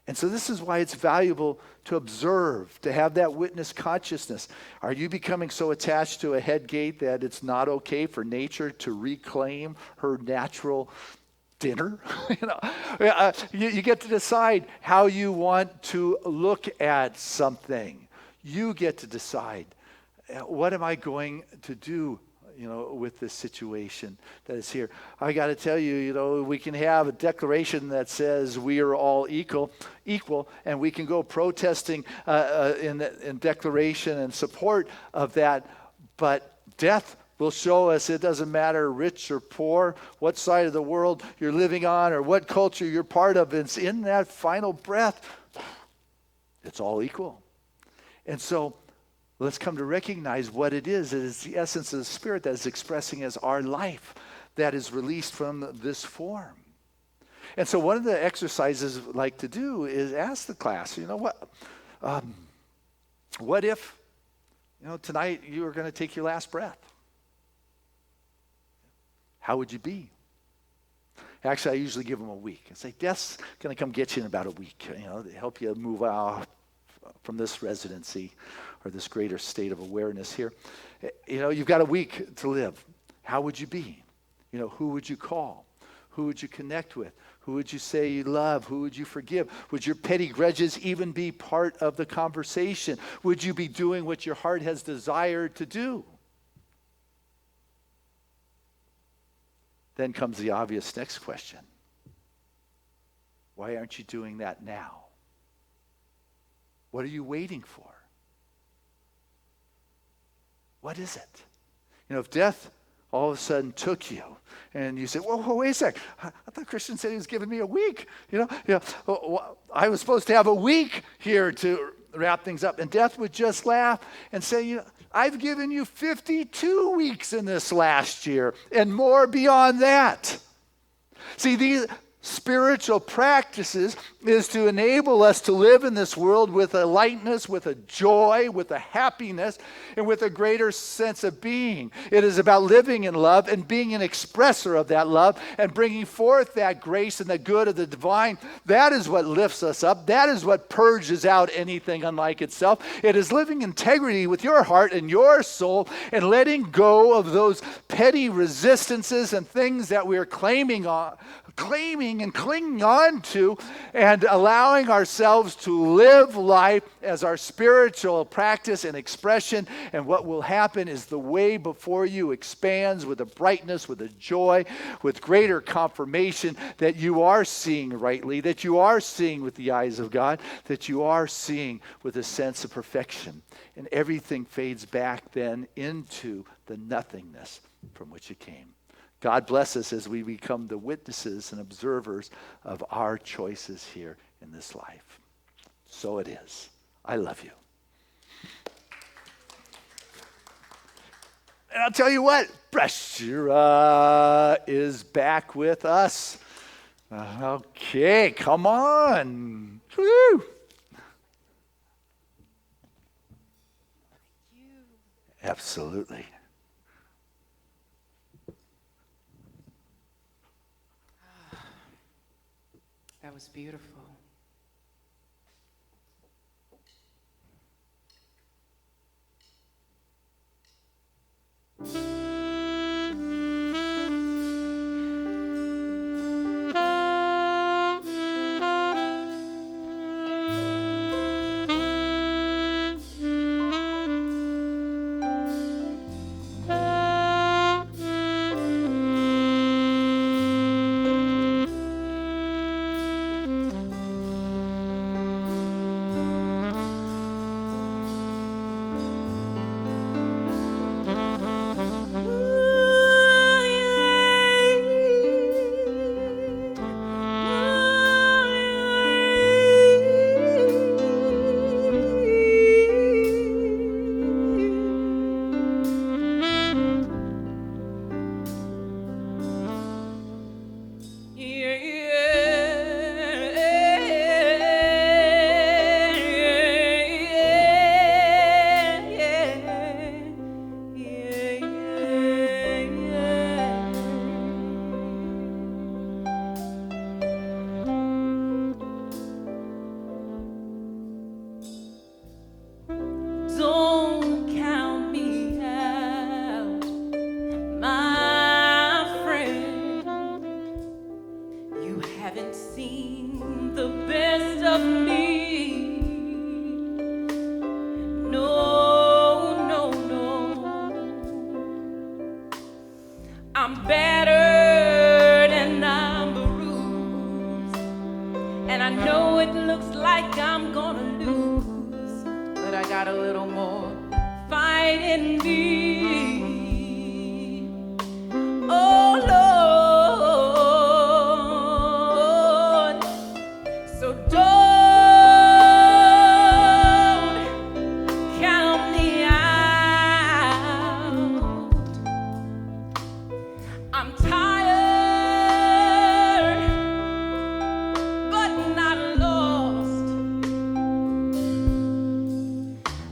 And so this is why it's valuable to observe, to have that witness consciousness. Are you becoming so attached to a head gate that it's not okay for nature to reclaim her natural dinner? You get to decide how you want to look at something. You get to decide, what am I going to do with this situation that is here? I got to tell you, we can have a declaration that says we are all equal, and we can go protesting in declaration and support of that, but death will show us it doesn't matter rich or poor, what side of the world you're living on, or what culture you're part of. It's in that final breath, it's all equal. And so let's come to recognize what it is. It is the essence of the Spirit that is expressing as our life that is released from this form. And so one of the exercises I'd like to do is ask the class, what if, tonight you were going to take your last breath? How would you be? Actually, I usually give them a week. I say, death's going to come get you in about a week, to help you move out from this residency or this greater state of awareness here. You've got a week to live. How would you be? Who would you call? Who would you connect with? Who would you say you love? Who would you forgive? Would your petty grudges even be part of the conversation? Would you be doing what your heart has desired to do? Then comes the obvious next question. Why aren't you doing that now? What are you waiting for? What is it? If death all of a sudden took you and you say, whoa, wait a sec. I thought Christian said he was giving me a week. I was supposed to have a week here to wrap things up. And death would just laugh and say, I've given you 52 weeks in this last year and more beyond that. See, these spiritual practices is to enable us to live in this world with a lightness, with a joy, with a happiness, and with a greater sense of being. It is about living in love and being an expresser of that love and bringing forth that grace and the good of the divine. That is what lifts us up. That is what purges out anything unlike itself. It is living in integrity with your heart and your soul and letting go of those petty resistances and things that we are claiming and clinging on to, and allowing ourselves to live life as our spiritual practice and expression. And what will happen is the way before you expands with a brightness, with a joy, with greater confirmation that you are seeing rightly, that you are seeing with the eyes of God, that you are seeing with a sense of perfection. And everything fades back then into the nothingness from which it came. God bless us as we become the witnesses and observers of our choices here in this life. So it is. I love you. And I'll tell you what, Brashira is back with us. Okay, come on. Woo! Absolutely. That was beautiful. gonna lose, but I got a little more fight in me. Oh Lord, so don't count me out. I'm tired, but not lost,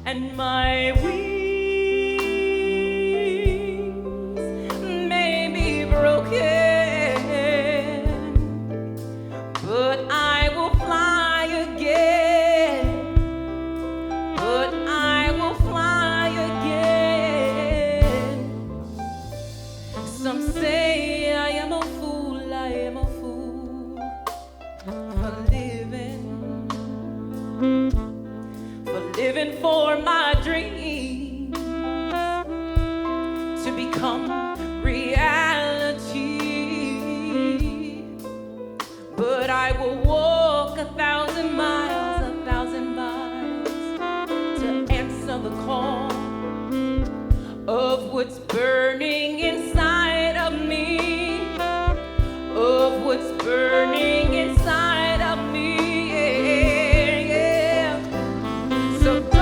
and my wings may be broken, but I will fly again. But I will fly again. Some say I am a fool, I am a fool for living for my dreams to become reality. But I will walk 1,000 miles, 1,000 miles to answer the call of what's burning inside of me, of what's burning inside of me. Yeah, yeah. So don't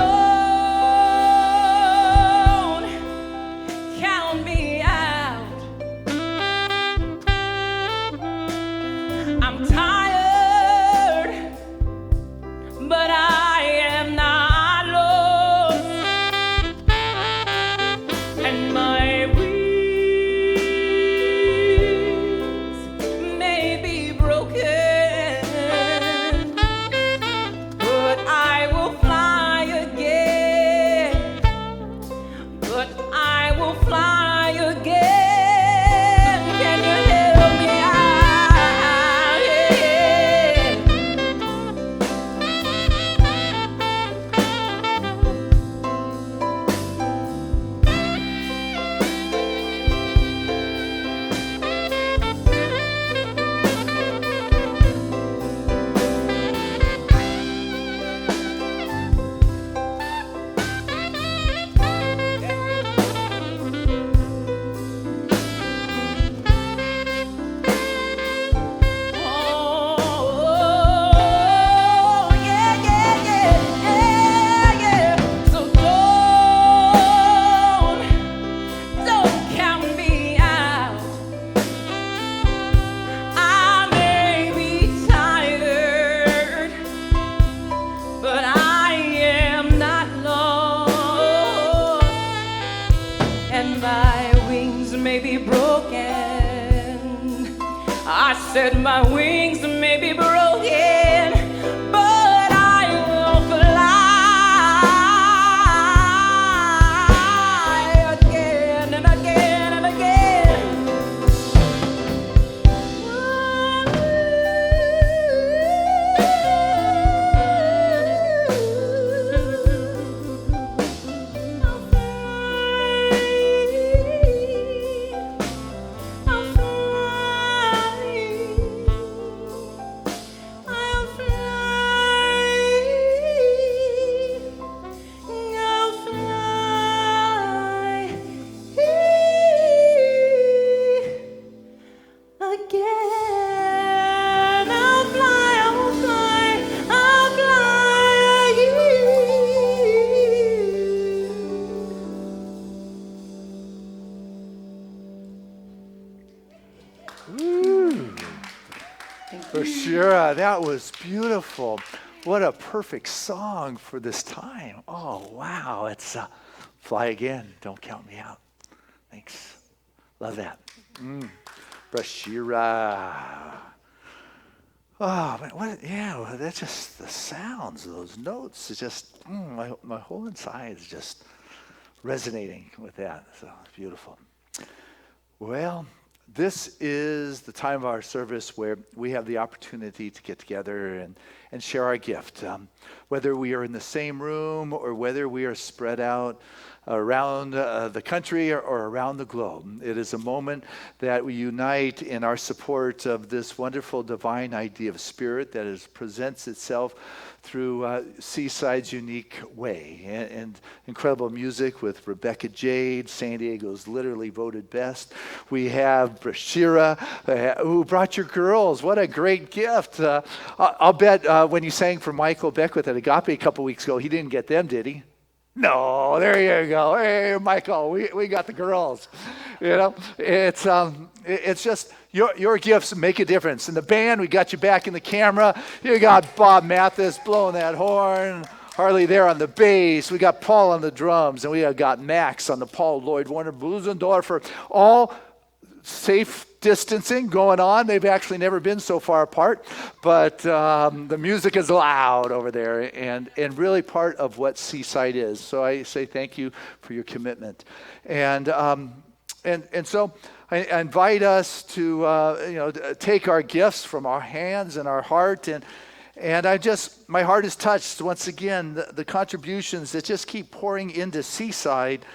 count me out. I'm tired, but I am not lost, and my wings may be broken, but I will fly again. But I will fly again. Can you help me out? Yeah. Oh, yeah, yeah, yeah, yeah, yeah. So don't count me out. I may be tired, but I am not lost, and my wings may be broken. I said my wings may be broken, but I will fly again and again and again. I'll Shira, that was beautiful. What a perfect song for this time. Oh, wow. It's Fly Again, Don't Count Me Out. Thanks. Love that. Brashira. Oh, man, well, that's just the sounds of those notes. It's just, my whole inside is just resonating with that. So it's beautiful. Well, This is the time of our service where we have the opportunity to get together and share our gift. Whether we are in the same room or whether we are spread out around the country or around the globe. It is a moment that we unite in our support of this wonderful divine idea of spirit that presents itself through Seaside's unique way. And incredible music with Rebecca Jade, San Diego's literally voted best. We have Brashira, who brought your girls. What a great gift. I'll bet when you sang for Michael Beckwith at Agape a couple weeks ago, he didn't get them, did he? No, there you go. Hey, Michael, we got the girls. You know, it's just your gifts make a difference. In the band, we got you back in the camera. You got Bob Mathis blowing that horn. Harley there on the bass. We got Paul on the drums, and we have got Max on the Paul Lloyd Warner Blusendorfer. All safe distancing going on. They've actually never been so far apart, but the music is loud over there and really part of what Seaside is. So I say thank you for your commitment. And so I invite us to take our gifts from our hands and our heart, and my heart is touched once again. The contributions that just keep pouring into Seaside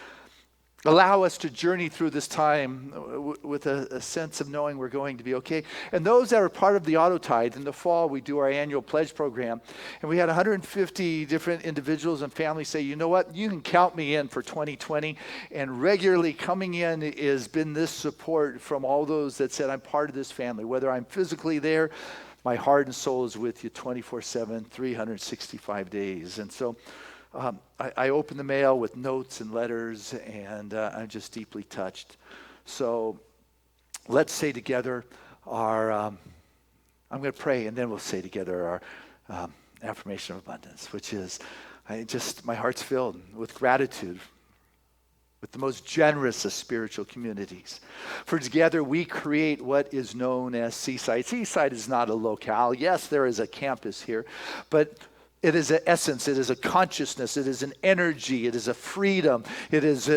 allow us to journey through this time with a sense of knowing we're going to be okay. And those that are part of the Auto Tithe, in the fall we do our annual pledge program, and we had 150 different individuals and families say, you know what, you can count me in for 2020. And regularly coming in has been this support from all those that said, I'm part of this family. Whether I'm physically there, my heart and soul is with you 24/7, 365 days. And so I open the mail with notes and letters, and I'm just deeply touched. So let's say together I'm going to pray, and then we'll say together our affirmation of abundance, which is my heart's filled with gratitude, with the most generous of spiritual communities. For together we create what is known as Seaside. Seaside is not a locale. Yes, there is a campus here, but it is an essence, it is a consciousness, it is an energy, it is a freedom, it is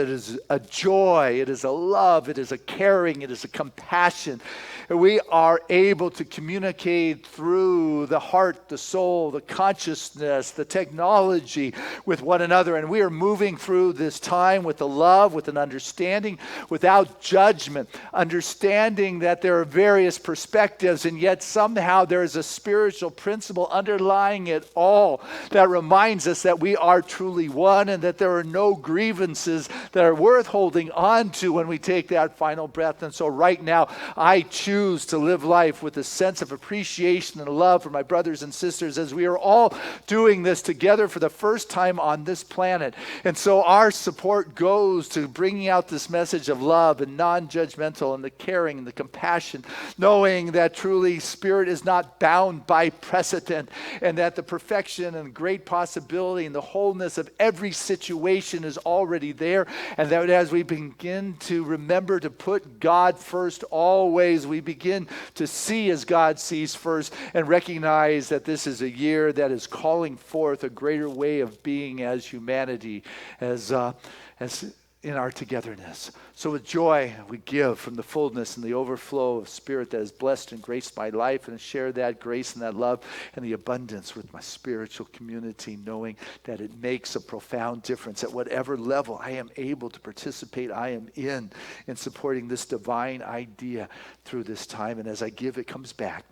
a joy, it is a love, it is a caring, it is a compassion. We are able to communicate through the heart, the soul, the consciousness, the technology with one another. And we are moving through this time with a love, with an understanding, without judgment, understanding that there are various perspectives, and yet somehow there is a spiritual principle underlying it all that reminds us that we are truly one, and that there are no grievances that are worth holding on to when we take that final breath. And so right now, I choose to live life with a sense of appreciation and love for my brothers and sisters as we are all doing this together for the first time on this planet. And so our support goes to bringing out this message of love and non-judgmental and the caring and the compassion, knowing that truly Spirit is not bound by precedent, and that the perfection and great possibility and the wholeness of every situation is already there, and that as we begin to remember to put God first always, we begin to see as God sees first, and recognize that this is a year that is calling forth a greater way of being as humanity, as in our togetherness. So with joy, we give from the fullness and the overflow of Spirit that has blessed and graced my life, and share that grace and that love and the abundance with my spiritual community, knowing that it makes a profound difference at whatever level I am able to participate, I am in supporting this divine idea through this time. And as I give, it comes back.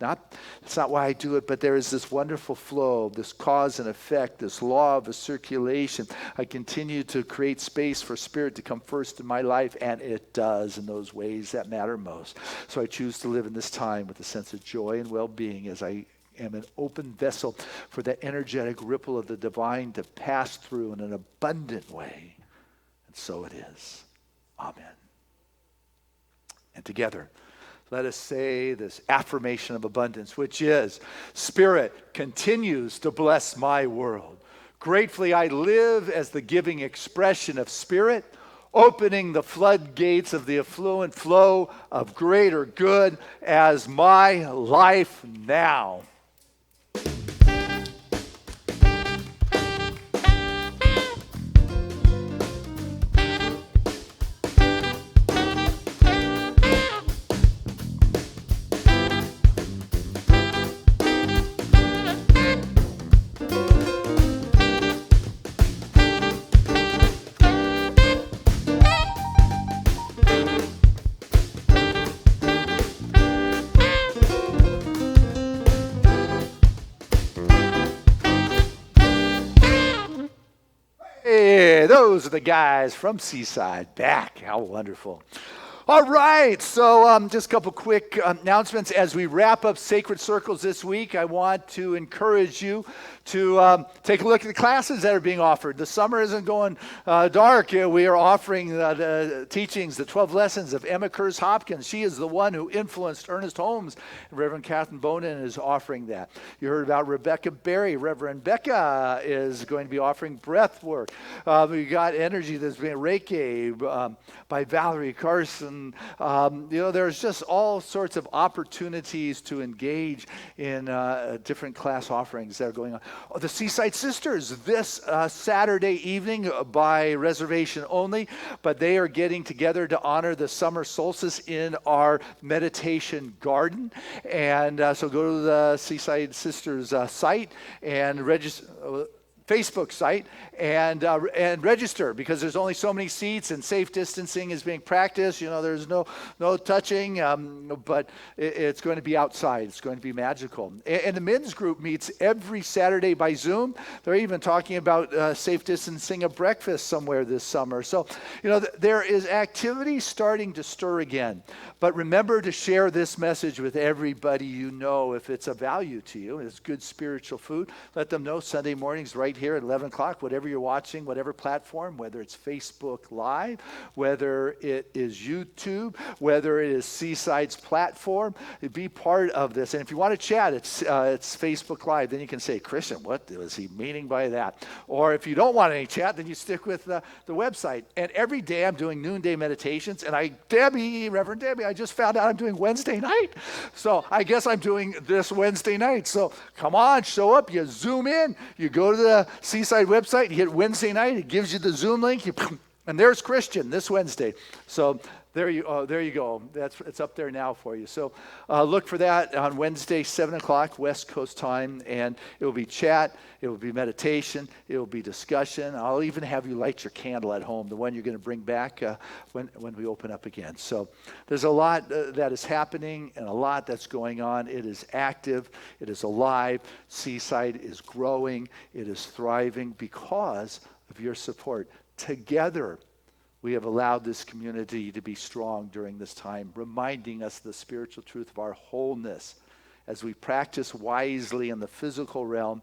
It's not why I do it, but there is this wonderful flow, this cause and effect, this law of a circulation. I continue to create space for Spirit to come first in my life, and it does in those ways that matter most. So I choose to live in this time with a sense of joy and well-being as I am an open vessel for the energetic ripple of the divine to pass through in an abundant way. And so it is. Amen. And together, let us say this affirmation of abundance, which is, Spirit continues to bless my world. Gratefully, I live as the giving expression of Spirit, opening the floodgates of the affluent flow of greater good as my life now. Hey, those are the guys from Seaside back. How wonderful. All right, so just a couple quick announcements. As we wrap up Sacred Circles this week, I want to encourage you to take a look at the classes that are being offered. The summer isn't going dark. We are offering the teachings, the 12 lessons of Emma Kurz Hopkins. She is the one who influenced Ernest Holmes. Reverend Catherine Bonin is offering that. You heard about Rebecca Berry. Reverend Becca is going to be offering breath work. We got energy that's being Reiki by Valerie Carson. There's just all sorts of opportunities to engage in different class offerings that are going on. The Seaside Sisters this Saturday evening by reservation only, but they are getting together to honor the summer solstice in our meditation garden. And so go to the Seaside Sisters site and register. Facebook site and register, because there's only so many seats and safe distancing is being practiced. There's no touching, but it's going to be outside. It's going to be magical. And the men's group meets every Saturday by Zoom. They're even talking about safe distancing of breakfast somewhere this summer. So, there is activity starting to stir again. But remember to share this message with everybody you know if it's of value to you. It's good spiritual food. Let them know Sunday mornings right here at 11 o'clock, whatever you're watching, whatever platform, whether it's Facebook Live, whether it is YouTube, whether it is Seaside's platform, be part of this. And if you want to chat, it's Facebook Live. Then you can say, Christian, what was he meaning by that? Or if you don't want any chat, then you stick with the website. And every day I'm doing noonday meditations. And Reverend Debbie, I just found out I'm doing Wednesday night. So I guess I'm doing this Wednesday night. So come on, show up. You zoom in. You go to the Seaside website. You hit Wednesday night. It gives you the Zoom link. And there's Christian this Wednesday. So there you go. It's up there now for you. So look for that on Wednesday, 7 o'clock West Coast time, and it will be chat, it will be meditation, it will be discussion. I'll even have you light your candle at home, the one you're going to bring back when we open up again. So there's a lot that is happening and a lot that's going on. It is active, it is alive. Seaside is growing, it is thriving because of your support. Together, we have allowed this community to be strong during this time, reminding us the spiritual truth of our wholeness. As we practice wisely in the physical realm,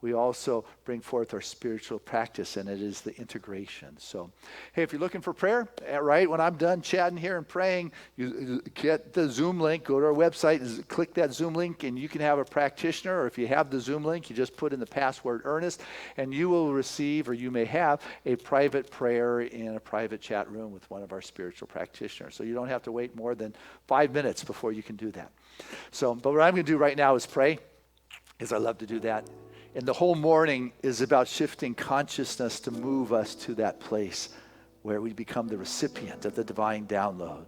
we also bring forth our spiritual practice, and it is the integration. So, hey, if you're looking for prayer, right, when I'm done chatting here and praying, you get the Zoom link, go to our website, click that Zoom link, and you can have a practitioner, or if you have the Zoom link, you just put in the password Ernest, and you will receive, or you may have, a private prayer in a private chat room with one of our spiritual practitioners. So you don't have to wait more than 5 minutes before you can do that. So, but what I'm going to do right now is pray, because I love to do that. And the whole morning is about shifting consciousness to move us to that place where we become the recipient of the divine download.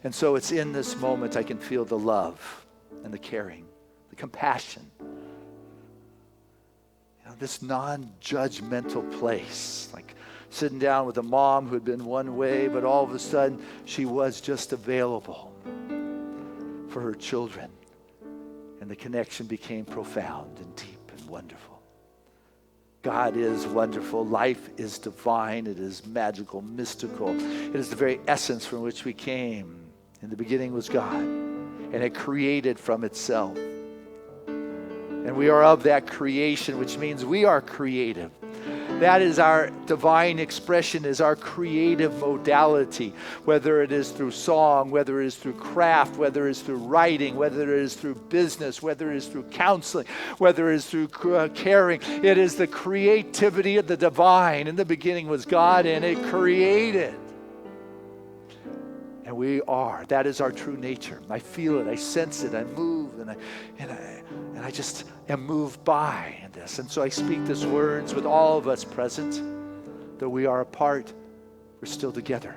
And so it's in this moment I can feel the love and the caring, the compassion, this non-judgmental place, like sitting down with a mom who had been one way, but all of a sudden she was just available for her children. And the connection became profound and deep. Wonderful. God is wonderful. Life is divine. It is magical, mystical. It is the very essence from which we came. In the beginning was God, and it created from itself. And we are of that creation, which means we are creative. That is our divine expression, is our creative modality, whether it is through song, whether it is through craft, whether it is through writing, whether it is through business, whether it is through counseling, whether it is through caring. It is the creativity of the divine. In the beginning was God, and it created. And we are. That is our true nature. I feel it. I sense it. I move, and I just am moved by this. And so I speak these words with all of us present. Though we are apart, we're still together.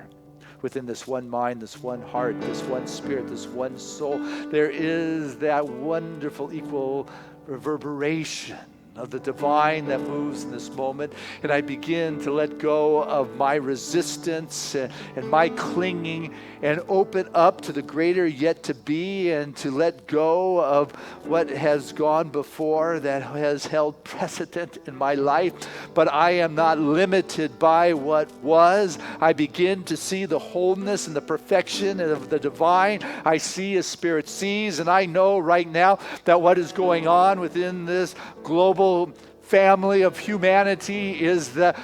Within this one mind, this one heart, this one spirit, this one soul, there is that wonderful equal reverberation of the divine that moves in this moment. And I begin to let go of my resistance and my clinging and open up to the greater yet to be, and to let go of what has gone before that has held precedent in my life. But I am not limited by what was. I begin to see the wholeness and the perfection of the divine. I see as Spirit sees, and I know right now that what is going on within this global family of humanity is the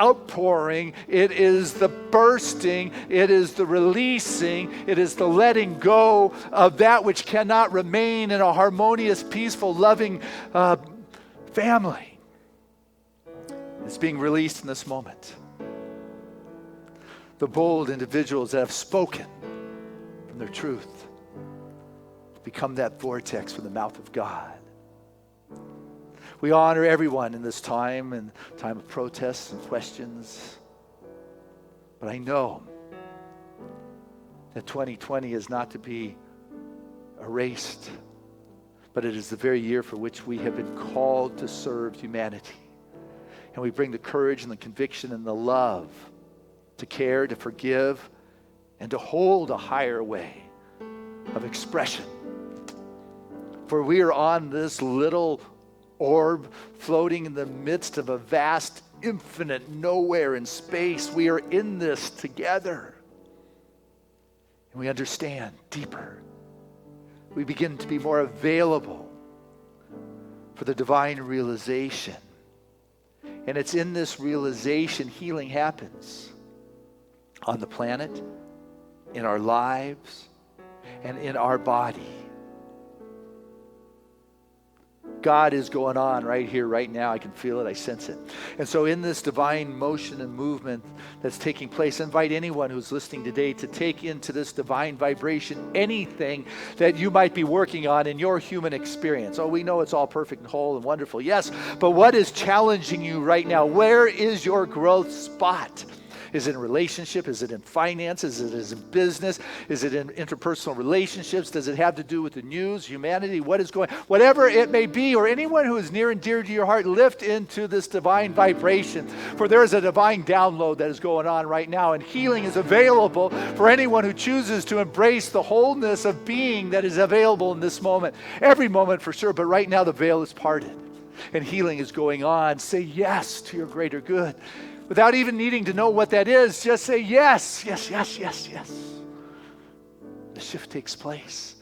outpouring, it is the bursting, it is the releasing, it is the letting go of that which cannot remain in a harmonious, peaceful, loving family. It's being released in this moment. The bold individuals that have spoken from their truth become that vortex from the mouth of God. We honor everyone in this time, and time of protests and questions. But I know that 2020 is not to be erased, but it is the very year for which we have been called to serve humanity. And we bring the courage and the conviction and the love to care, to forgive, and to hold a higher way of expression. For we are on this little orb floating in the midst of a vast, infinite nowhere in space. We are in this together. And we understand deeper. We begin to be more available for the divine realization. And it's in this realization healing happens on the planet, in our lives, and in our body. God is going on right here, right now. I can feel it. I sense it. And so in this divine motion and movement that's taking place, I invite anyone who's listening today to take into this divine vibration anything that you might be working on in your human experience. Oh, we know it's all perfect and whole and wonderful. Yes, but what is challenging you right now? Where is your growth spot? Is it in relationship? Is it in finances? Is it in business? Is it in interpersonal relationships? Does it have to do with the news, humanity? What is going, whatever it may be, or anyone who is near and dear to your heart, lift into this divine vibration. For there is a divine download that is going on right now, and healing is available for anyone who chooses to embrace the wholeness of being that is available in this moment. Every moment for sure, but right now the veil is parted and healing is going on. Say yes to your greater good. Without even needing to know what that is, just say yes, yes, yes, yes, yes. The shift takes place.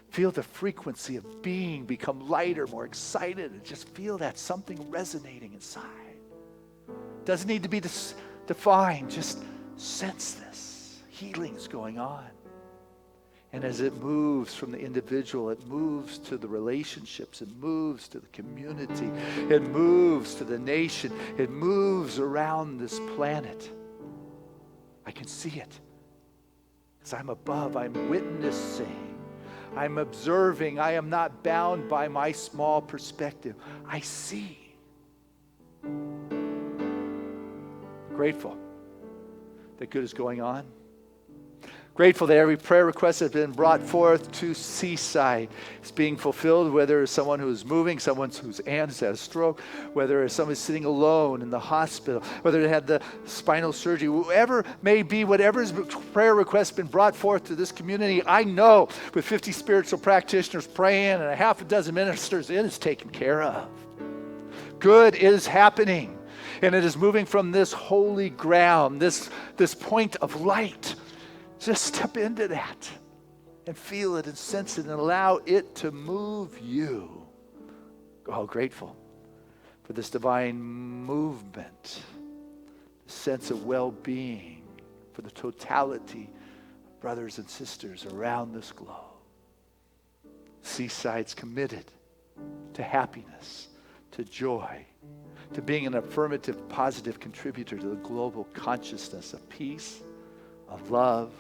Feel the frequency of being become lighter, more excited, and just feel that something resonating inside. Doesn't need to be defined, just sense this. Healing is going on. And as it moves from the individual, it moves to the relationships, it moves to the community, it moves to the nation, it moves around this planet. I can see it. As I'm above, I'm witnessing, I'm observing, I am not bound by my small perspective. I see. Grateful that good is going on. Grateful that every prayer request has been brought forth to Seaside is being fulfilled, whether it's someone who is moving, someone whose aunt has had a stroke, whether it's someone sitting alone in the hospital, whether they had the spinal surgery, whoever may be, whatever prayer request has been brought forth to this community, I know with 50 spiritual practitioners praying and a half a dozen ministers, it is taken care of. Good is happening, and it is moving from this holy ground, this point of light. Just step into that and feel it and sense it and allow it to move you. Oh, grateful for this divine movement, the sense of well-being, for the totality of brothers and sisters around this globe. Seaside's committed to happiness, to joy, to being an affirmative, positive contributor to the global consciousness of peace, of love,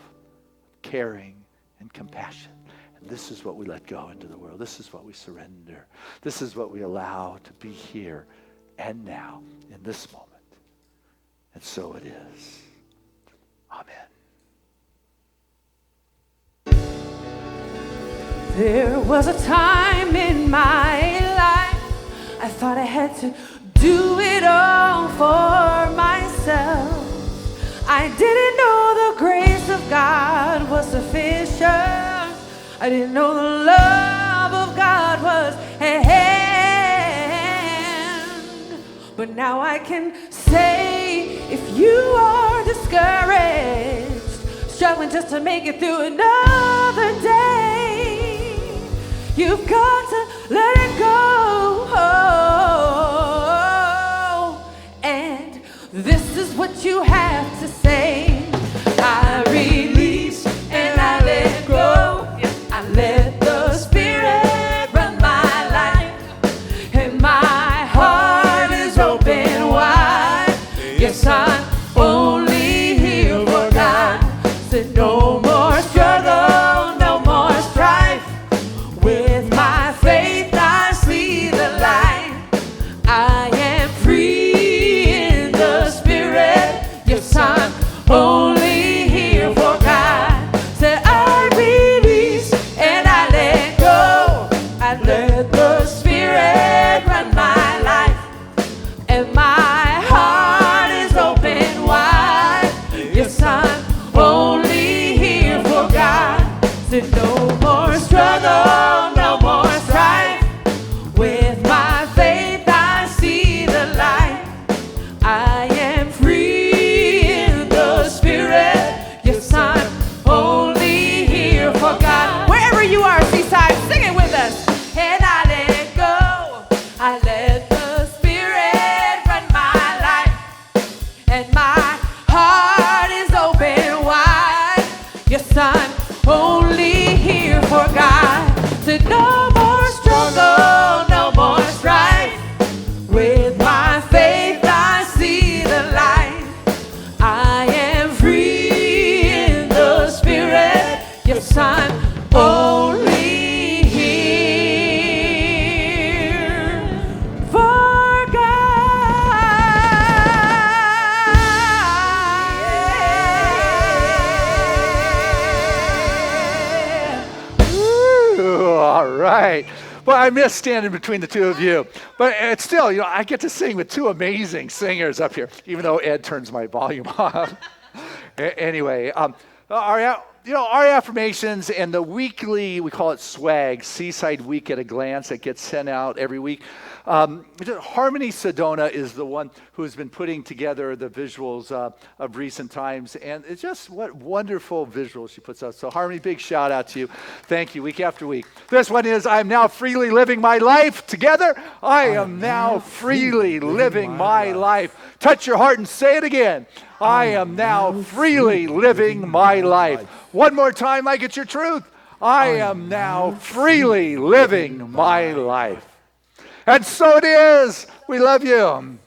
caring, and compassion. And this is what we let go into the world. This is what we surrender. This is what we allow to be here and now in this moment. And so it is. Amen. There was a time in my life I thought I had to do it all for myself. I didn't know the grace of God was sufficient. I didn't know the love of God was at hand. But now I can say, if you are discouraged, struggling just to make it through another day, you've got to let it go. And this is what you have to say. I release and I let go. I let the Spirit run my life, and my heart is open wide. Yes, I'm only here for God. Said no more struggle, no more strife. With my faith I see the light. I am free in the Spirit. Yes, I'm only here for God. Said I release and I let go. I let the Spirit run my life, and my heart is open wide. Yes, I'm only here for God. Said no more struggle, no more strife. With my faith I see the light. I am free in the Spirit. Yes, I'm only here for God. Wherever you are, Seaside, sing it with us. And I let go. I let the Spirit run my life, and my heart is open wide. Yes, I'm only here for God. Said no more struggle, no more strife. With my faith I see the light. I am free in the Spirit. Yes, I'm only here for God. Ooh, all right. Well, I miss standing between the two of you. But it's still, I get to sing with two amazing singers up here, even though Ed turns my volume off. Anyway, our affirmations and the weekly, we call it swag, Seaside Week at a Glance, that gets sent out every week. Harmony Sedona is the one who's been putting together the visuals of recent times, and it's just what wonderful visuals she puts out. So Harmony, big shout out to you. Thank you, week after week. This one is, I'm now freely living my life. Together, I am now freely living my life. Touch your heart and say it again. I am now freely living my life. One more time, like it's your truth. I am now freely living my life. And so it is. We love you.